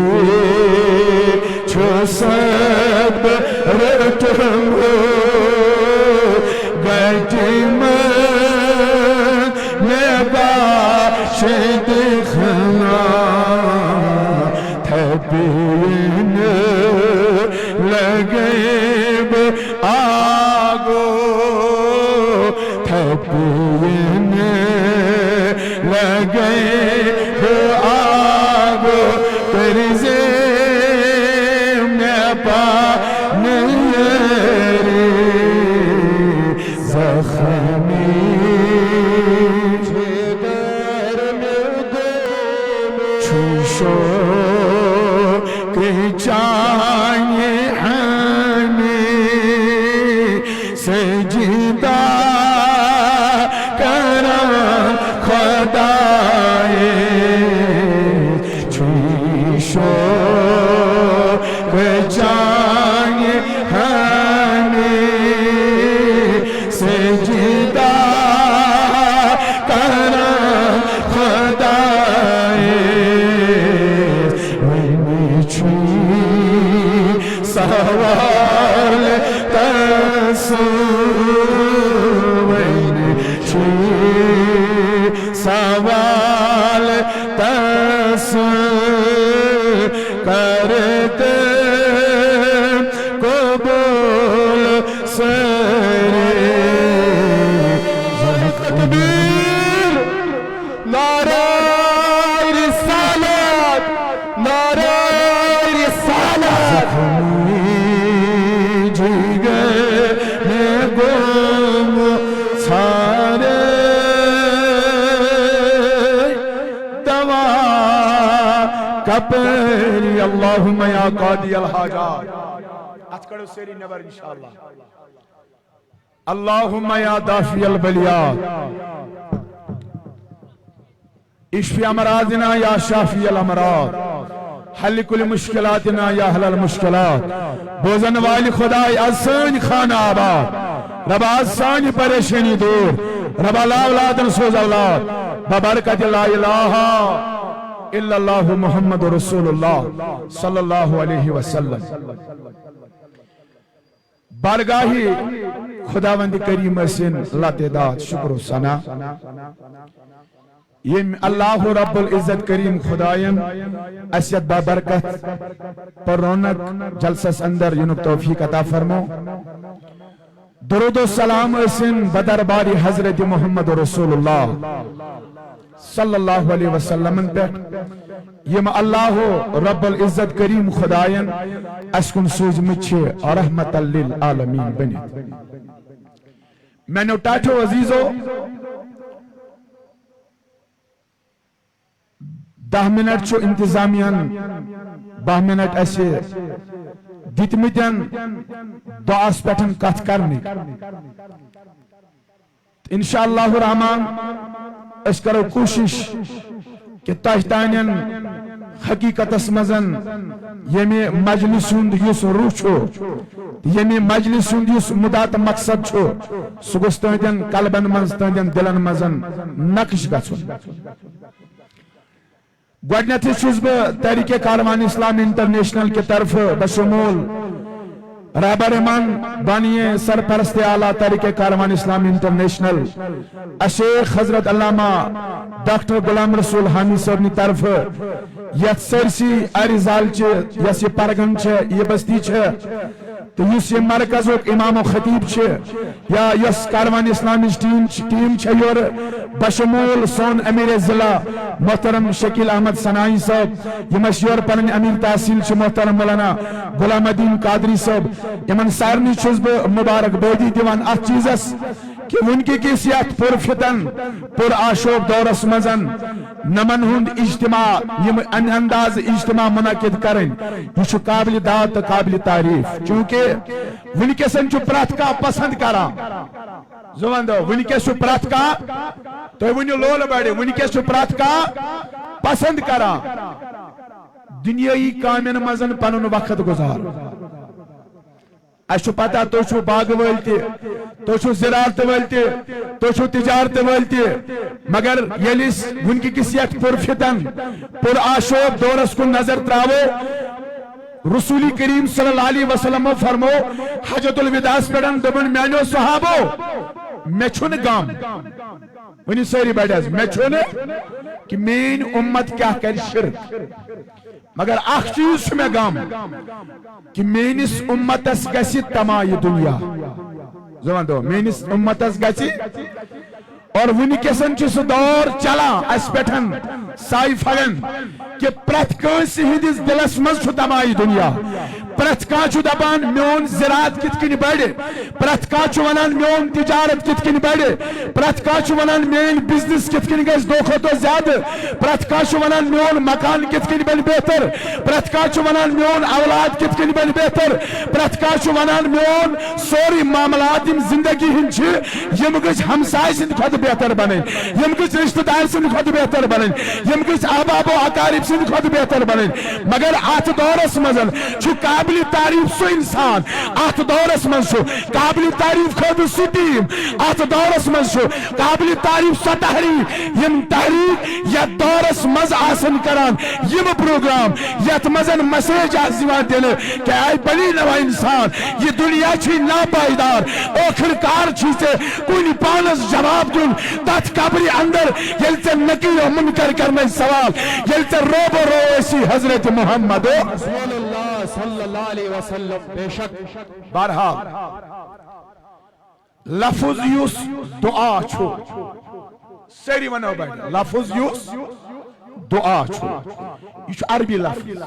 گٹم نباشد خنا تھپین لگیب آگو تھپین لگیب آگو ترزیم نپا نیری زخمی جگر میں چھوشو کہ چاہیے ہمیں سجدہ کرم خدائے چھوشو کہ چاہیے ہمیں سجدہ کرم خدائے سوال سوال کرتے قبول سرے تکبیر نعرہ رسالت نعرہ رسالت کپری اللہم یا قاضی الحاجات ات کرو سیری نبر انشاءاللہ اللہم یا دافی البلیات اشفی امراضنا یا شافی الامراض حل کل مشکلاتنا یا حل المشکلات بوزن والی خدای آسان خانہ آباد رب آسان پریشانی دور رب لا اولاد سوز اولاد ببرکت لا الہ الا اللہ محمد رسول اللہ صلی اللہ علیہ وسلم بارگاہی خداوند کریم سن اللہ تعداد شکر و ثنا یہ اللہ رب العزت کریم خدایم اسیت بابرکت پر رونق جلسس اندر ینک توفیق عطا فرمو درود و سلام سن بدرباری حضرت محمد رسول اللہ صلی اللہ علیہ وسلم پہ یم اللہ رب العزت کریم خداین اسکن سوزمت چھے رحمت للعالمین بنی میں نے ٹاٹھو عزیزو 10 منٹ چھو انتظامیان 12 منٹ ایسے دتمتن دعاس پیٹھن کت کرنی انشاءاللہ الرحمن اس کرو کوشش کہ تاہتانین حقیقت اسمزن یمی مجلس ہند یس روح چھو یمی مجلس ہند یس مدات مقصد چھو سگس تہندین قلبن منز تہندین دلن منزن نقش گژھن گۄڈنیتھٕے چھُس بہٕ تحریٖکِ کاروان اسلام انٹرنیشنل کی طرف بشمول رہبر من بانیے سرپرست اعلیٰ تحریک کاروان اسلام انٹرنیشنل شیخ حضرت علامہ ڈاکٹر غلام رسول حامی صاحب طرف یت سرسی اریزال یس یہ پرگن یہ بستی تو اس یہ مرکز امام و خطیب یا یس کاروان اسلامی ٹیم یور بشمول سون امیر ضلع محترم شکیل احمد سنائی صاحب یمس یور پن امیر تحصیل محترم مولانا غلام الدین قادری صاحب یمن سارنی چھس بہ مبارک بادی دیوان ات چیزس کہ ونکی کس یت پر فتن پر آشوب دورس مزن نمن ہند اجتماع یم انداز اجتماع منعقد کرن یہ قابل داد تو قابل تعریف چونکہ ونکسن پرت کا پسند کرا زبان دو ونکس پرت کا تو ونیو لول بڑے ونکس پرت کا پسند کرا دنیای کامن مزن پنن وقت گزار اچھو پتہ تو چھو باغ ولتی تو چھو زراعت ولتی تو چھو تجارت ولتی مگر یلیس ونکی کسی ایک پر فتن پر آشوب دورس کو نظر تراو رسول کریم صلی اللہ علیہ وسلم فرمو حجت الوداع پڑھن دبن میانو صحابو میں چھن گام ونی ساری بیٹھاز میں چھن کہ مین امت کیا کر شرک مگر اخ چیز میں گام کہ مینس امتس گسی تمائی دنیا زمان دو مینس امتس گسی اور ونکسن چھ سہ دور چلان اس پٹھن سائی پھگن کہ پرت کانس ہندس دلس مز چھ تمائی دنیا پرت کان چھ دپان میون زراعت کت کن بڑھ پرت کان چھ ونان میون تجارت کت کن بڑھ پرت کان چھ ونان میون بزنس کت کن گژھِ دو کھۄتہٕ زیادٕ پرت کان چھ ونان میون مکان کت کن بن بہتر پرت کان چھ ونان میون اولاد کت کن بن بہتر پرت کان چھ ونان میون سوری معاملات یم زندگی ہند چھ یم گژھِ ہمساے سٕنٛدِ کھۄتہٕ بہتر بنن یم گژھِ رشتہ دار سٕنٛدِ کھۄتہٕ بہتر بنن یم گژھِ احباب و اقارب سٕنٛدِ کھۄتہٕ بہتر بنن مگر اتھ دورس منٛز چھُ قابل تعریف سُہ انسان اتھ دورس منٛز چھُ قابل تعریف خٲطرٕ سُہ ٹیٖم اتھ دورس منٛز چھُ قابل تعریف سۄ تحریک یم تحریک یتھ دورس منٛز آسن کران یم پروگرام یتھ منٛز مسیج آسہِ یِوان دِنہٕ کہ اے بنی نوا انسان یہ دنیا چھ ناپائیدار ٲخر کار چھی ژےٚ کُنہِ پانس جواب دیُن تتھ قبرِ اندر ییٚلہِ ژےٚ نقیر و منکر کرنے سوال ییٚلہِ ژےٚ روب و رویسی حضرت محمد رسول اللہ صلی اللہ علیہ وسلم بے شک بہرحال لفظ یُس دعا چھُ سٲری ونو بڑھ لفظ یُس دعا چھُ یہ چھُ عربی لفظ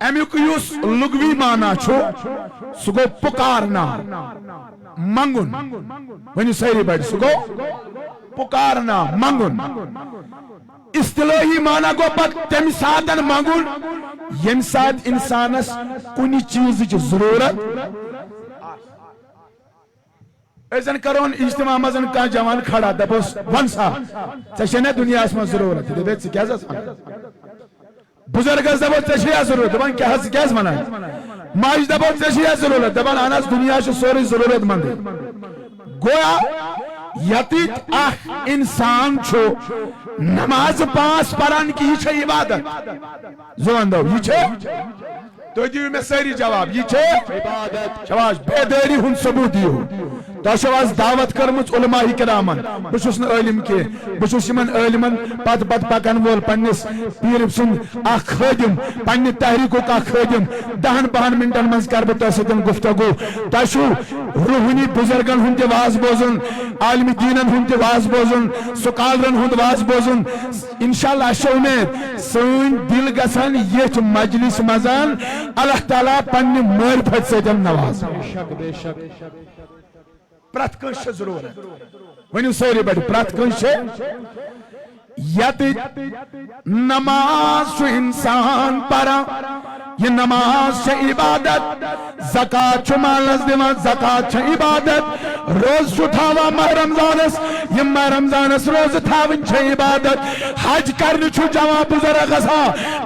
امیُک یُس لغوی معنی چھُ سُہ گوٚو پُکارنا منگُن ؤنِو سٲری بڑھ سُہ گوٚو پُکارنا منگُن اصطلاحی معنی گو پت تم ساتن منگن یم سات انسانس کنی چیز ضرورت ایسن کرون اجتماع مزن کا جوان کھڑا دپوس ون سا ژےٚ دنیا من ضرورت دپے ژٕ کیٛاہ بزرگس دپو ژےٚ ضرورت دپان کیٛاہ ونان ماج دپو ژےٚ ضرورت دپان اہن حظ دنیا سورُے ضرورت مند گویا یتیت اخ انسان چھو نماز پانس پران کی یہ عبادت زبان دو یہ تو دیو میں ساری جواب یہ شواز بیداری ہن ثبوت دیو تو شواز دعوت کرمت علماء کرامن بچوس نا علم کے بچوس یمن علمن پت پکن وول پنس پیر سند اخ خادم پنہ تحریکو کا خادم 10-12 منٹن منز کر بہ تہ گفتگو تشو روحانی بزرگن ہند واز بوزن عالم دینن ہند واز بوزن سکالرن ہند واز بوزن انشاءاللہ اچھا امید سن دل گژھن یتھ مجلس مزان اللہ تعالیٰ پنہ معرفت سۭتۍ نواز بے شک پرت کٲنٛسہِ چھِ ضروٗرت ؤنِو سٲری بڑِ پرت کٲنٛسہِ چھِ یتھ نماز چھُ انسان پران یہ نماز چھے عبادت زکاة چھو مالس دیوان زکاة چھے عبادت روز چھو تھاوا ماہ رمضانس یہ ماہ رمضانس روز تھاون چھے عبادت حج کرن چھو جوان بزرگ گسا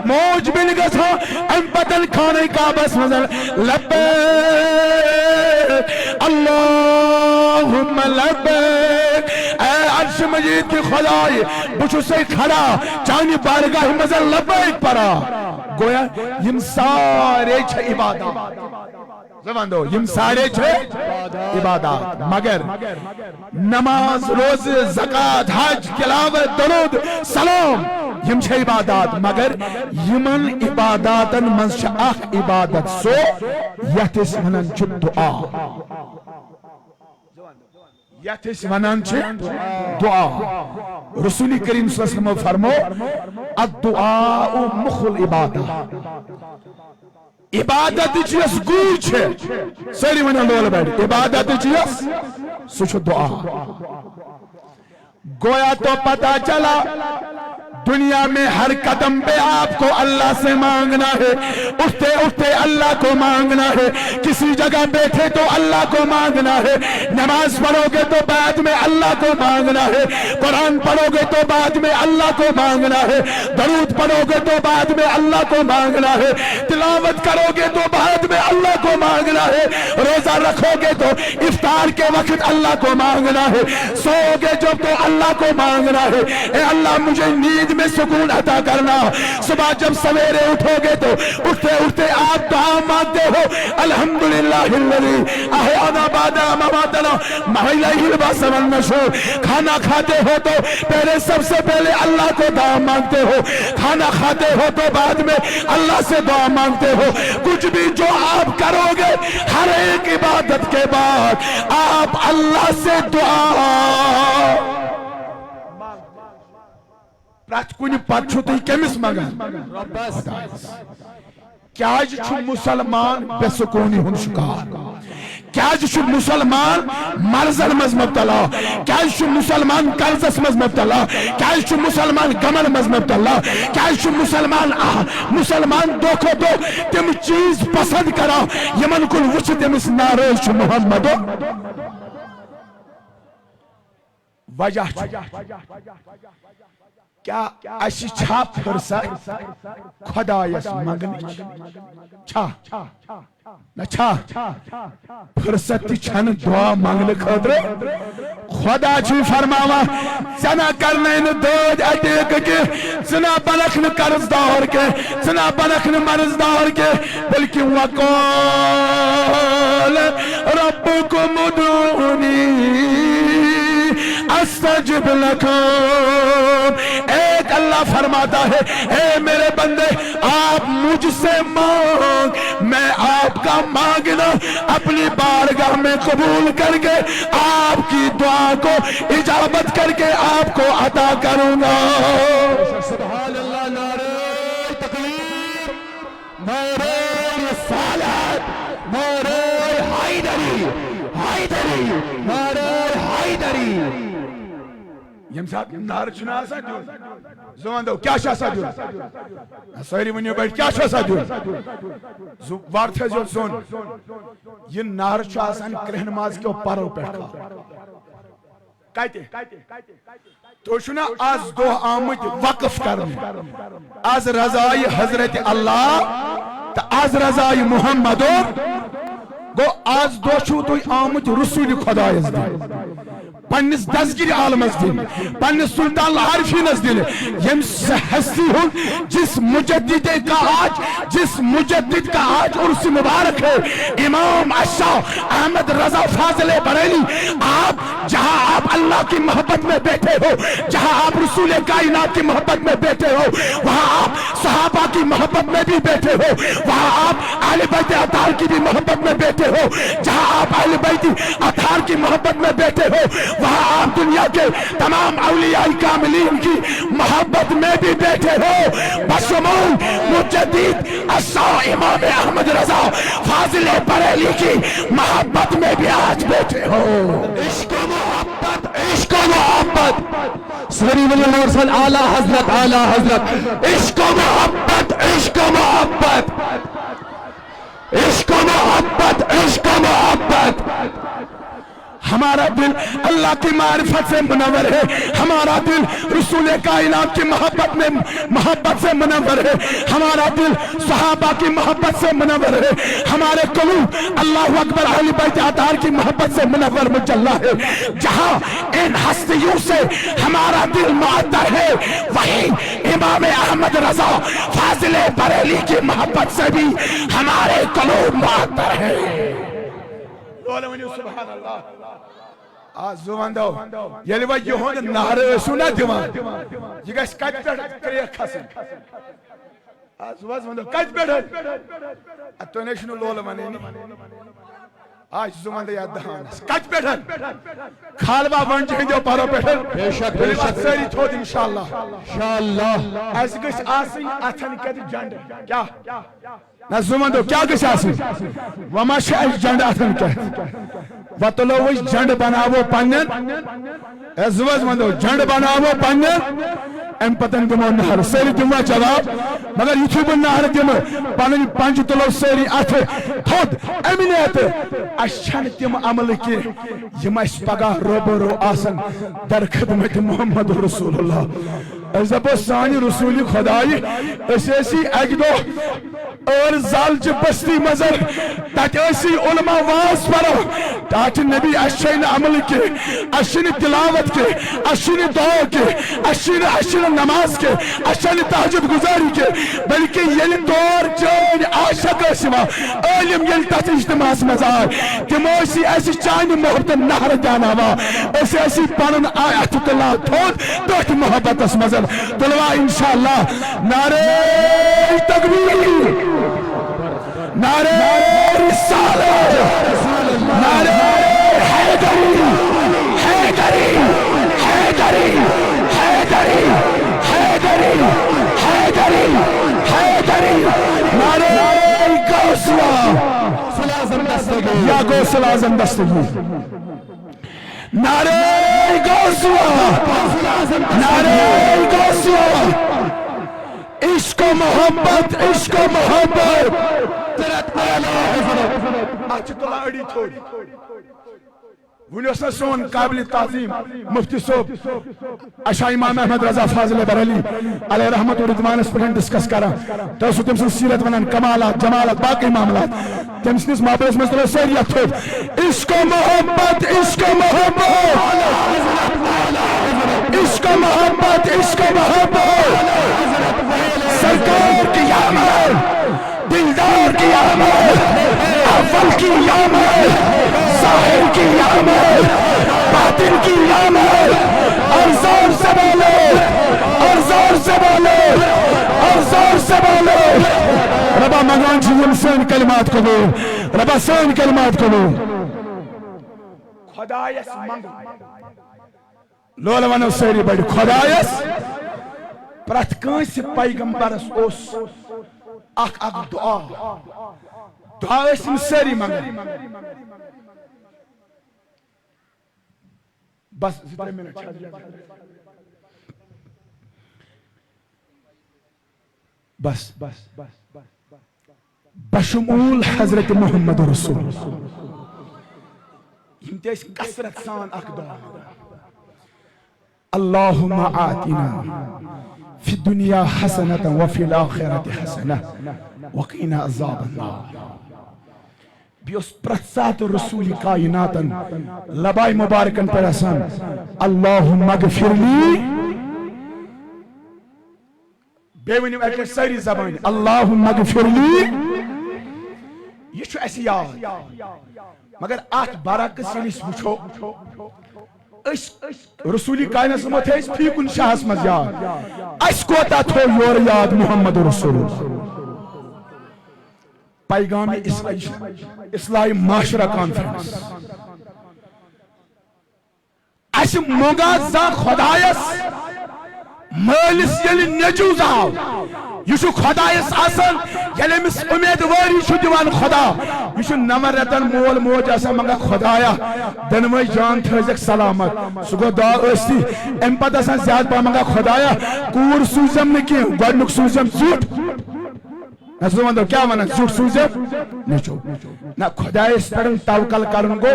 موج بل گسا ام پتن کھانے کعبس مزل لبیک اللہم لبیک اے عرش مجید کی خدای بچو سے کھڑا چانی بارگاہ مزل لبیک پرا گویا یم سارے چھے عبادات زبان دو یم سارے چھے عبادات مگر نماز روز زکاة حج تلاوت درود سلام یم چھے عبادات مگر یمن عباداتن منز چھے اخ عبادت سو یتس ونن چھے دعا یتس ونن چھے دعا رسول کریم صلی اللہ علیہ وسلم فرمو الدعاء مخ العبادہ عبادت چیز گوئی چھے ساری ونن لول بیٹھ عبادت چیز سوچو دعا گویا تو پتا چلا دنیا میں ہر قدم پہ آپ کو اللہ سے مانگنا ہے اٹھتے اٹھتے اللہ کو مانگنا ہے کسی جگہ بیٹھے تو اللہ کو مانگنا ہے نماز پڑھو گے تو بعد میں اللہ کو مانگنا ہے قرآن پڑھو گے تو بعد میں اللہ کو مانگنا ہے درود پڑھو گے تو بعد میں اللہ کو مانگنا ہے تلاوت کرو گے تو بعد میں اللہ کو مانگنا ہے روزہ رکھو گے تو افطار کے وقت اللہ کو مانگنا ہے سو گے جب تو اللہ کو مانگنا ہے اے اللہ مجھے نیند نیند میں سکون عطا کرنا. صبح جب سویرے اٹھو گے تو اٹھتے اٹھتے آپ دعا مانگتے ہو الحمدللہ الذی احیانا بعد ما اماتنا والیہ البعث والنشور. کھانا کھاتے ہو تو پہلے سب سے پہلے اللہ کو دعا مانگتے ہو, کھانا کھاتے ہو تو بعد میں اللہ سے دعا مانگتے ہو. کچھ بھی جو آپ کرو گے ہر ایک عبادت کے بعد آپ اللہ سے دعا پرت کنی پت چھو تھی کمس مگن. کیاج چھو مسلمان بے سکونی ہن شکار, کیاج چھو مسلمان مرضن مز مبتلا, کیاج چھو مسلمان قرضس مز مبتلا, کیاج چھو مسلمان غمن مز مبتلا, کیاج چھو مسلمان دوکھو دو تم چیز پسند کرا یمن کل وچ تمس ناراض چھو محمدو. وجہ کیا اسی چھا فرصت خدایس منگنچ چھا نہ چھا فرصت تی چھن دعا منگن خاطر. خدا چھ فرماوا ژنا کرنے نہ دود اٹیک کے, ژنا بنکھ نہ قرض دار کے, ژنا بنکھ نہ مرض دار کے, بلکہ وقال ربکم ادعونی استجب لکم. ایک اللہ فرماتا ہے اے میرے بندے آپ مجھ سے مانگ, میں آپ کا مانگنا اپنی بارگاہ میں قبول کر کے آپ کی دعا کو اجابت کر کے آپ کو عطا کروں گا. سبحان اللہ. نعرہ تکبیر, نعرہ رسالت, نعرہ حیدری, حیدری, نعرہ حیدری. یم سات نار چھنا آسا دیون زمان دو کیا شاسا دیون سوری ونیو بیٹھ کیا شاسا دیون وارت ہے جو سون یہ نار چھو آسان کرہن ماز کے پارو پیٹھا کہتے تو شنا آز دو آمد وقف کرنے آز رضائی حضرت اللہ تا آز رضائی محمدو گو آز دو چھو تو آمد رسول خدایز دی پنس دستگیر عالمس دن, پنس سلطان العارفی نزدین, یم ہستی ہوں جس مجدد کا آج, جس مجدد کا آج عرس مبارک ہے امام الشاہ احمد رضا فاضل بریلی. آپ جہاں آپ اللہ کی محبت میں بیٹھے ہو, جہاں آپ رسول کائنات کی محبت میں بیٹھے ہو, وہاں آپ صحابہ کی محبت میں بھی بیٹھے ہو, وہاں آپ اہل بیت اطہار کی بھی محبت میں بیٹھے ہو, جہاں آپ اہل بیت اطہار کی محبت میں بیٹھے ہو, وہاں آپ دنیا کے تمام اولیاء کاملین کی محبت میں بھی بیٹھے ہو, بشمول مجدد الشاہ امام احمد رضا فاضل بریلی کی محبت میں بھی آج بیٹھے ہو. عشق و محبت, عشق و محبت, سری ولی مرسل اعلی حضرت, اعلی حضرت. عشق و محبت, عشق و محبت, عشق و محبت, عشق و محبت. ہمارا دل اللہ کی معرفت سے منور ہے, ہمارا دل رسول کائنات کی محبت سے منور ہے, ہمارا دل صحابہ کی محبت سے منور ہے, ہمارے قلوب اللہ اکبر اہل بیت اطہار کی محبت سے منور مجلہ ہے. جہاں ان ہستیوں سے ہمارا دل معطر ہے, وہیں امام احمد رضا فاضل بریلی کی محبت سے بھی ہمارے قلوب معطر ہے. سبحان اللہ. آج زمان دو یلی با یہون نہر سونا دیوان یہ گیس کٹ پیٹ کریک خسن. آج زمان دو کٹ پیٹ اتو نیشنو لول منی آج زمان دو یاد دہان کٹ پیٹ خالبہ ون جہن جو پارو پیٹ بے شک, بے شک, سری تھود انشاءاللہ, انشاءاللہ. ایس گیس آسی اتھن کد جنڈ کیا نا زمان دو کیا گیس آسی وما شاید جنڈ اتھن کہت وطلوش جنڈ بناو پنن ازواز مندو جنڈ بناو پنن ام پتن دمو نہر سیری دمو جواب مگر یوٹیوب نہر دمو پنن پنج تلو سیری اتھ تھود امینیت اشن تم عمل کی یم اس پگاہ روبرو آسن در خدمت محمد رسول اللہ. ازبو سانی رسول خدای اسیسی اگدو اور زالج بستی مزر تک ایسی علماء واس پرو تاچ نبی اشین عمل کے اشین تلاوت کے اشین دعا کے اشین نماز کے اشین تہجد گزاری کے بلکہ یل دور چین عاشق اسما علم یل تات اجتماع مزار تموسی ایسی چانی محبت نہر جاناوا ایسی پانن آیت اللہ تھوت دوت محبت اس مزل تلوا انشاءاللہ نعرہ تکبیر نعرہ رسالت نعرہ حیدری حیدری حیدری حیدری حیدری حیدری حیدری نعرہ غوثیہ یا غوث اعظم دستگیر نعرہ غوثیہ نعرہ غوثیہ عشق و محبت عشق و محبت تیرت اعلیٰ حضرت آج تلا اڑی چھوڑی ونیوسنا سون قابل تعظیم مفتی صوب اشاہ امام احمد رضا فاضل بریلی علیہ رحمت و رضوان اس پر ڈسکس کرا تو سو تم سے سیرت ونن کمالات جمالات باقی معاملات تم سے اس محبت میں سلو سیریت ہو عشق و محبت عشق و محبت عشق و محبت عشق و محبت سرکار کی آمد دلدار کی آمد اول کی آمد ظاہر کی آمد باطن کی آمد اور زور سے بولو اور زور سے بولو اور زور سے بولو ربا مگان چیزم سین کلمات کو دو ربا سین کلمات کو دو خدایس منگ لولوانو سیری بڑی خدایس پرات کانس پیغمبرس اوس اخ دعا دعا اسم سیری منگ بس زیادہ منٹ بس بشمول حضرت محمد رسول انتیس کسرت سان اخ دعا اللہم آتنا فی الدنیا حسنة وفی الاخرت حسنة وقینا عذاب النار بیوس پرسات رسول کائناتن لبائی مبارکن پر حسن اللہم اغفر لی بیونیم ایک ساری زبانی اللہم اغفر لی یہ چھو ایسی یاد مگر آٹھ برعکس یلیس وچھو رسولی کائنات سمت ہے اس پھی کن شاہس مز یاد اس کوتا تھو یور یاد محمد رسول پیغام اصلاحی معاشرہ کانفرنس اس مغازہ خدایس مالس یلی نجوز آو یہ چھو خدایس آسن یلی مس امیدواری چھو دیوان خدا یہ چھو نمر ردن مول موج آسن منگا خدایا دنوائی جان تھرزک سلامت سگو دعا استی ام پت آسن زیاد پا منگا خدایا کور سوزم نکی گوڑنک سوزم زوٹ نسو مندر کیا مانا زوٹ سوزم نیچو نا خدایس پرن توکل کرنگو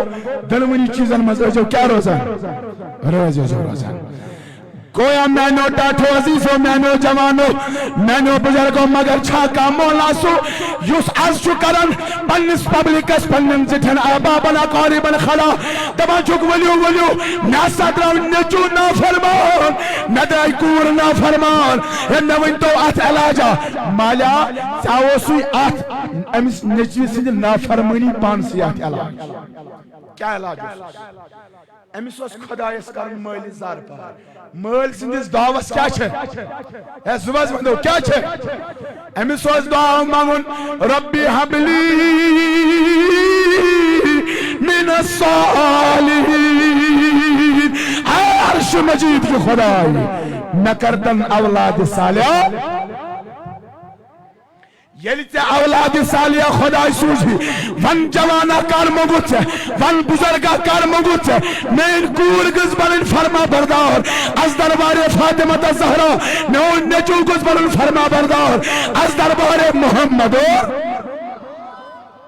دنوانی چیزن مزر جو کیا روزن روزن گویا مینو ڈاٹھو عزیزو مینو جوانو مینو بزرگو مگر چھاکا مولا سو یوس از شکرن پنس پبلکس پنن زٹھن آبا بنا قاری بن خلا دبا چک ولیو ناسا دراؤ نچو نا فرمان ندرائی کور نا فرمان نوین تو آت علاجہ مالا چاو سوی آت امس نچوی سنجھ نا فرمانی پانسی آت علاج کیا علاج امس اس خدایس کرن مالی زار پار مال سندس دعوس کیا چھے اے زباز بندو کیا چھے امس اس دعا مانگن ربی حبلی من الصالحین اے عرش مجید کی خدای نکردن اولاد صالحہ یلی تے اولاد صالحہ خدای سوچ بھی ون جوانا کار مگوچ ہے ون بزرگا کار مگوچ ہے میں کور گز بلن فرما بردار از دربار فاطمہ زہرا میں نچو گز بلن فرما بردار از دربار محمد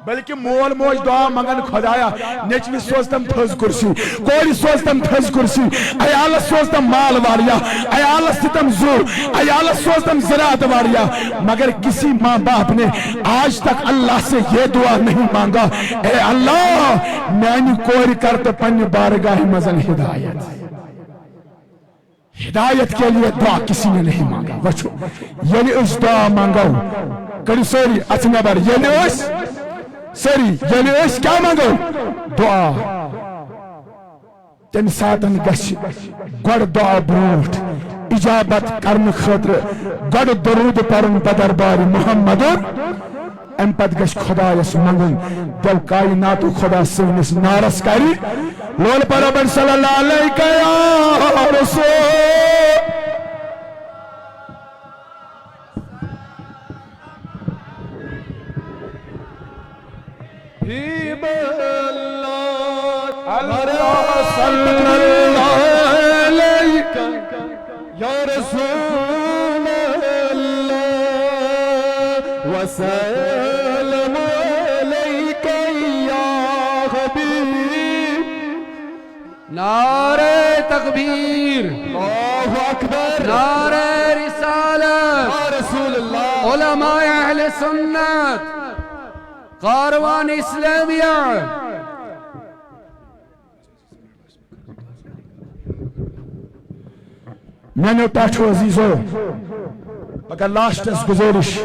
بلکہ مول موج دعا منگن خدایا نیچوی سوزتم تھز کرسی کوری سوزتم تھز کرسی ایالت سوزتم مال واریا ایالت ستم زور ایالت سوزتم زراعت واریا مگر کسی ماں باپ نے آج تک اللہ سے یہ دعا نہیں مانگا اے اللہ میانی کوری کرتے پنی بارگاہ مزن ہدایت ہدایت کے لیے دعا کسی نے نہیں مانگا وچھو یعنی اس دعا مانگاو کڑی سوری اچھنے بار یعنی اس سری یعنی اس کیا مانگو دعا تم ساتن گش گوڑ دعا بروٹ اجابت کرن خطر گوڑ درود پرن بدربار محمد ام پت گش خدا یس منگن دل کائنات خدا سونس نارس کری لول پرابر صلی اللہ علیہ یا رسول اللہ صلی اللہ علیہ یا رسول اللہ وسلم علیک یا حبیب نعرہ تکبیر اللہ اکبر نعرہ رسالت یا رسول اللہ علماء اہل سنت کاروان اسلامیہ میں نے تاچو عزیزو مگر لاسٹس گزارش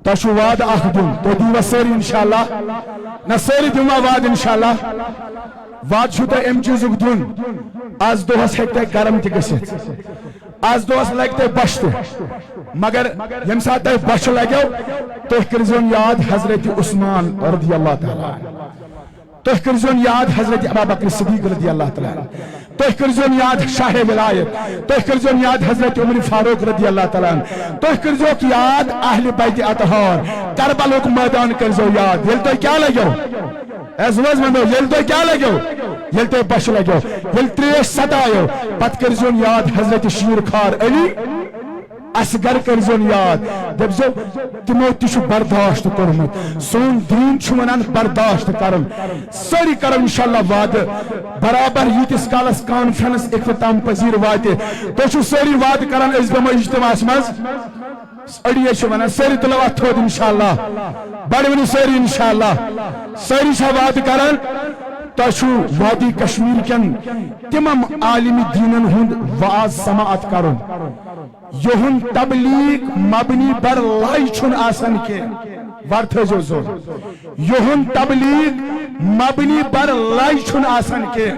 تاچو وعد آخ دن تو دیو سری انشاءاللہ نہ سری دیو وعد انشاءاللہ وعد چھو تا ام چیزک دن آز دوہس ہیکتے گرم تی گسیت آز دوہس لگتے بشتے مگر یم ساتھ بش لگو تو کرزون یاد حضرت عثمان رضی اللہ تعالی تو کرزون یاد حضرت ابوبکر صدیق رضی اللہ تعالی تو کرزون یاد شاہ ولایت تو کرزون یاد حضرت عمر فاروق رضی اللہ تعالی تو کرزون یاد اہل بیت اطہار کربلا کو میدان کرزو یاد یل تو کیا لگو ایزوز مندو یل تو کیا لگو یل تو بش لگو یل تریش ستایو پت کرزون یاد حضرت شیر خار علی اصغر کرزون یاد دبزو تمو تشو برداشت کرمت سون دین چھو منان برداشت کرم ساری کرم انشاءاللہ وعد برابر یتس کالس کانفرنس اختتام پذیر واتے تو چھو ساری وعد کرن از دم اجتماع اسمز اڑیے چھو منان ساری تلوات تھود انشاءاللہ بڑی ساری انشاءاللہ ساری چھو وعد کرن تشو وادی کشمیر کن تمام عالمی دینن ہند واز سماعت کرن یہن تبلیغ مبنی بر لائی چھن آسن کے ورتھ جو زور یہن تبلیغ مبنی بر لائی چھن آسن کے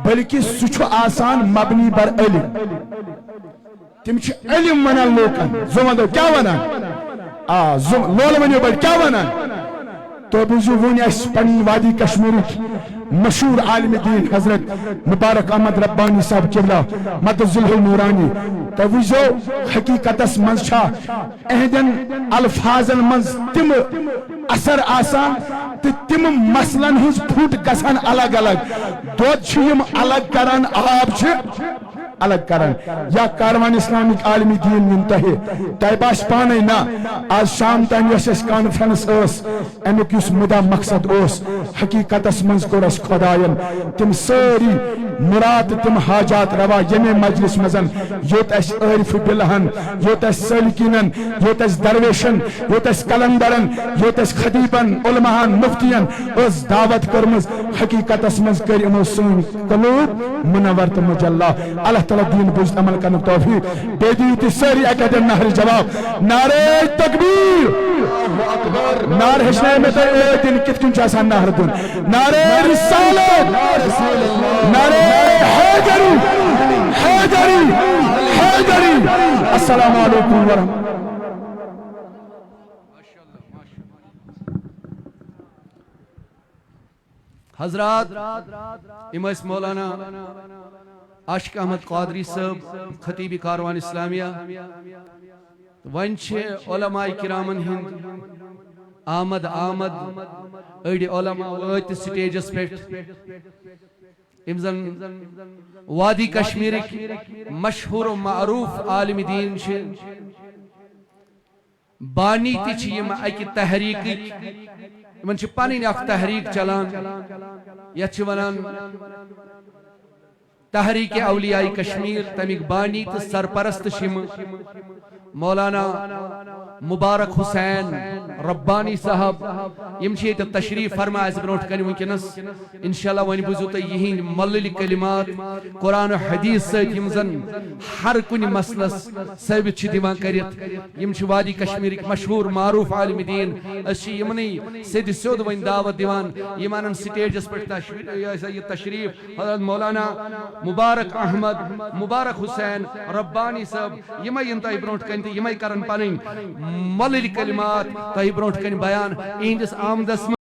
بلکہ سچو آسان مبنی بر علم تم چھ علم منال لوکن زمان دو کیا ونان لول منیو بل کیا ونان تو بزو ونی اس پنی وادی کشمیر مشہور عالم دین حضرت مبارک احمد ربانی صاحب قبلہ مدد ذلح نورانی تو بزو حقیقت اس منشا اہدن الفاظن منز تم اثر آسان تم مسلن ہز پھوٹ گسن الگ الگ دود چھیم الگ کرن آب چھ الگ کرن یا کاروان اسلامک عالمی دین منتہی تیباش پانے نا آج شام تین یس کانفرنس اس امیک یس مدہ مقصد اس حقیقت اس منز کو رس خداین تم ساری مراد تم حاجات روا یمی مجلس مزن یوت اس عرف بلہن یوت اس سلکینن یوت اس درویشن یوت اس کلندرن یوت اس خدیبن علمہان مفتین اس دعوت کرمز حقیقت اس منز کر امو سن قلوب منورت مجلہ اللہ تعالیٰ دین بجت عمل کرنے توفیق بے دیتی ساری اکیدن نہر جواب نعرہ تکبیر نعرہ ہشنے میں تو ایک دن کت کن چاہسان نہر دن نعرہ رسالت نعرہ حیدری حیدری حیدری السلام علیکم ورحمۃ حضرات امس مولانا عاشق احمد قادری صاحب خطیب کاروان اسلامیہ ون علماء کرامن ہند آمد اڑ علماء وات سٹیجس پہ امزن وادی کشمیر مشہور و معروف عالم دین بانی تی یم اکی تحریک من پنن اخ تحریک چلان یت ونان تحریک اولیاء کشمیر تمیک بانی تو سرپرست شم مولانا مبارک حسین ربانی صاحب یم چھ تشریف فرما اس برونٹ کن ونکنس انشاءاللہ ون بوزو تو یہین ملل کلمات قرآن و حدیث ست یم زن ہر کن مسلس ثابت چھ دیوان کرت یم چھ وادی کشمیر مشہور معروف عالم دین اس یمنی سید سود ون دعوت دیوان یمانن سٹیجس پر تشریف حضرت مولانا مبارک احمد مبارک حسین ربانی صاحب یمے یم تہ برونٹ کن یمے کرن پنن ملل کلمات تہ برونٹ کن بیان اہندس آمدس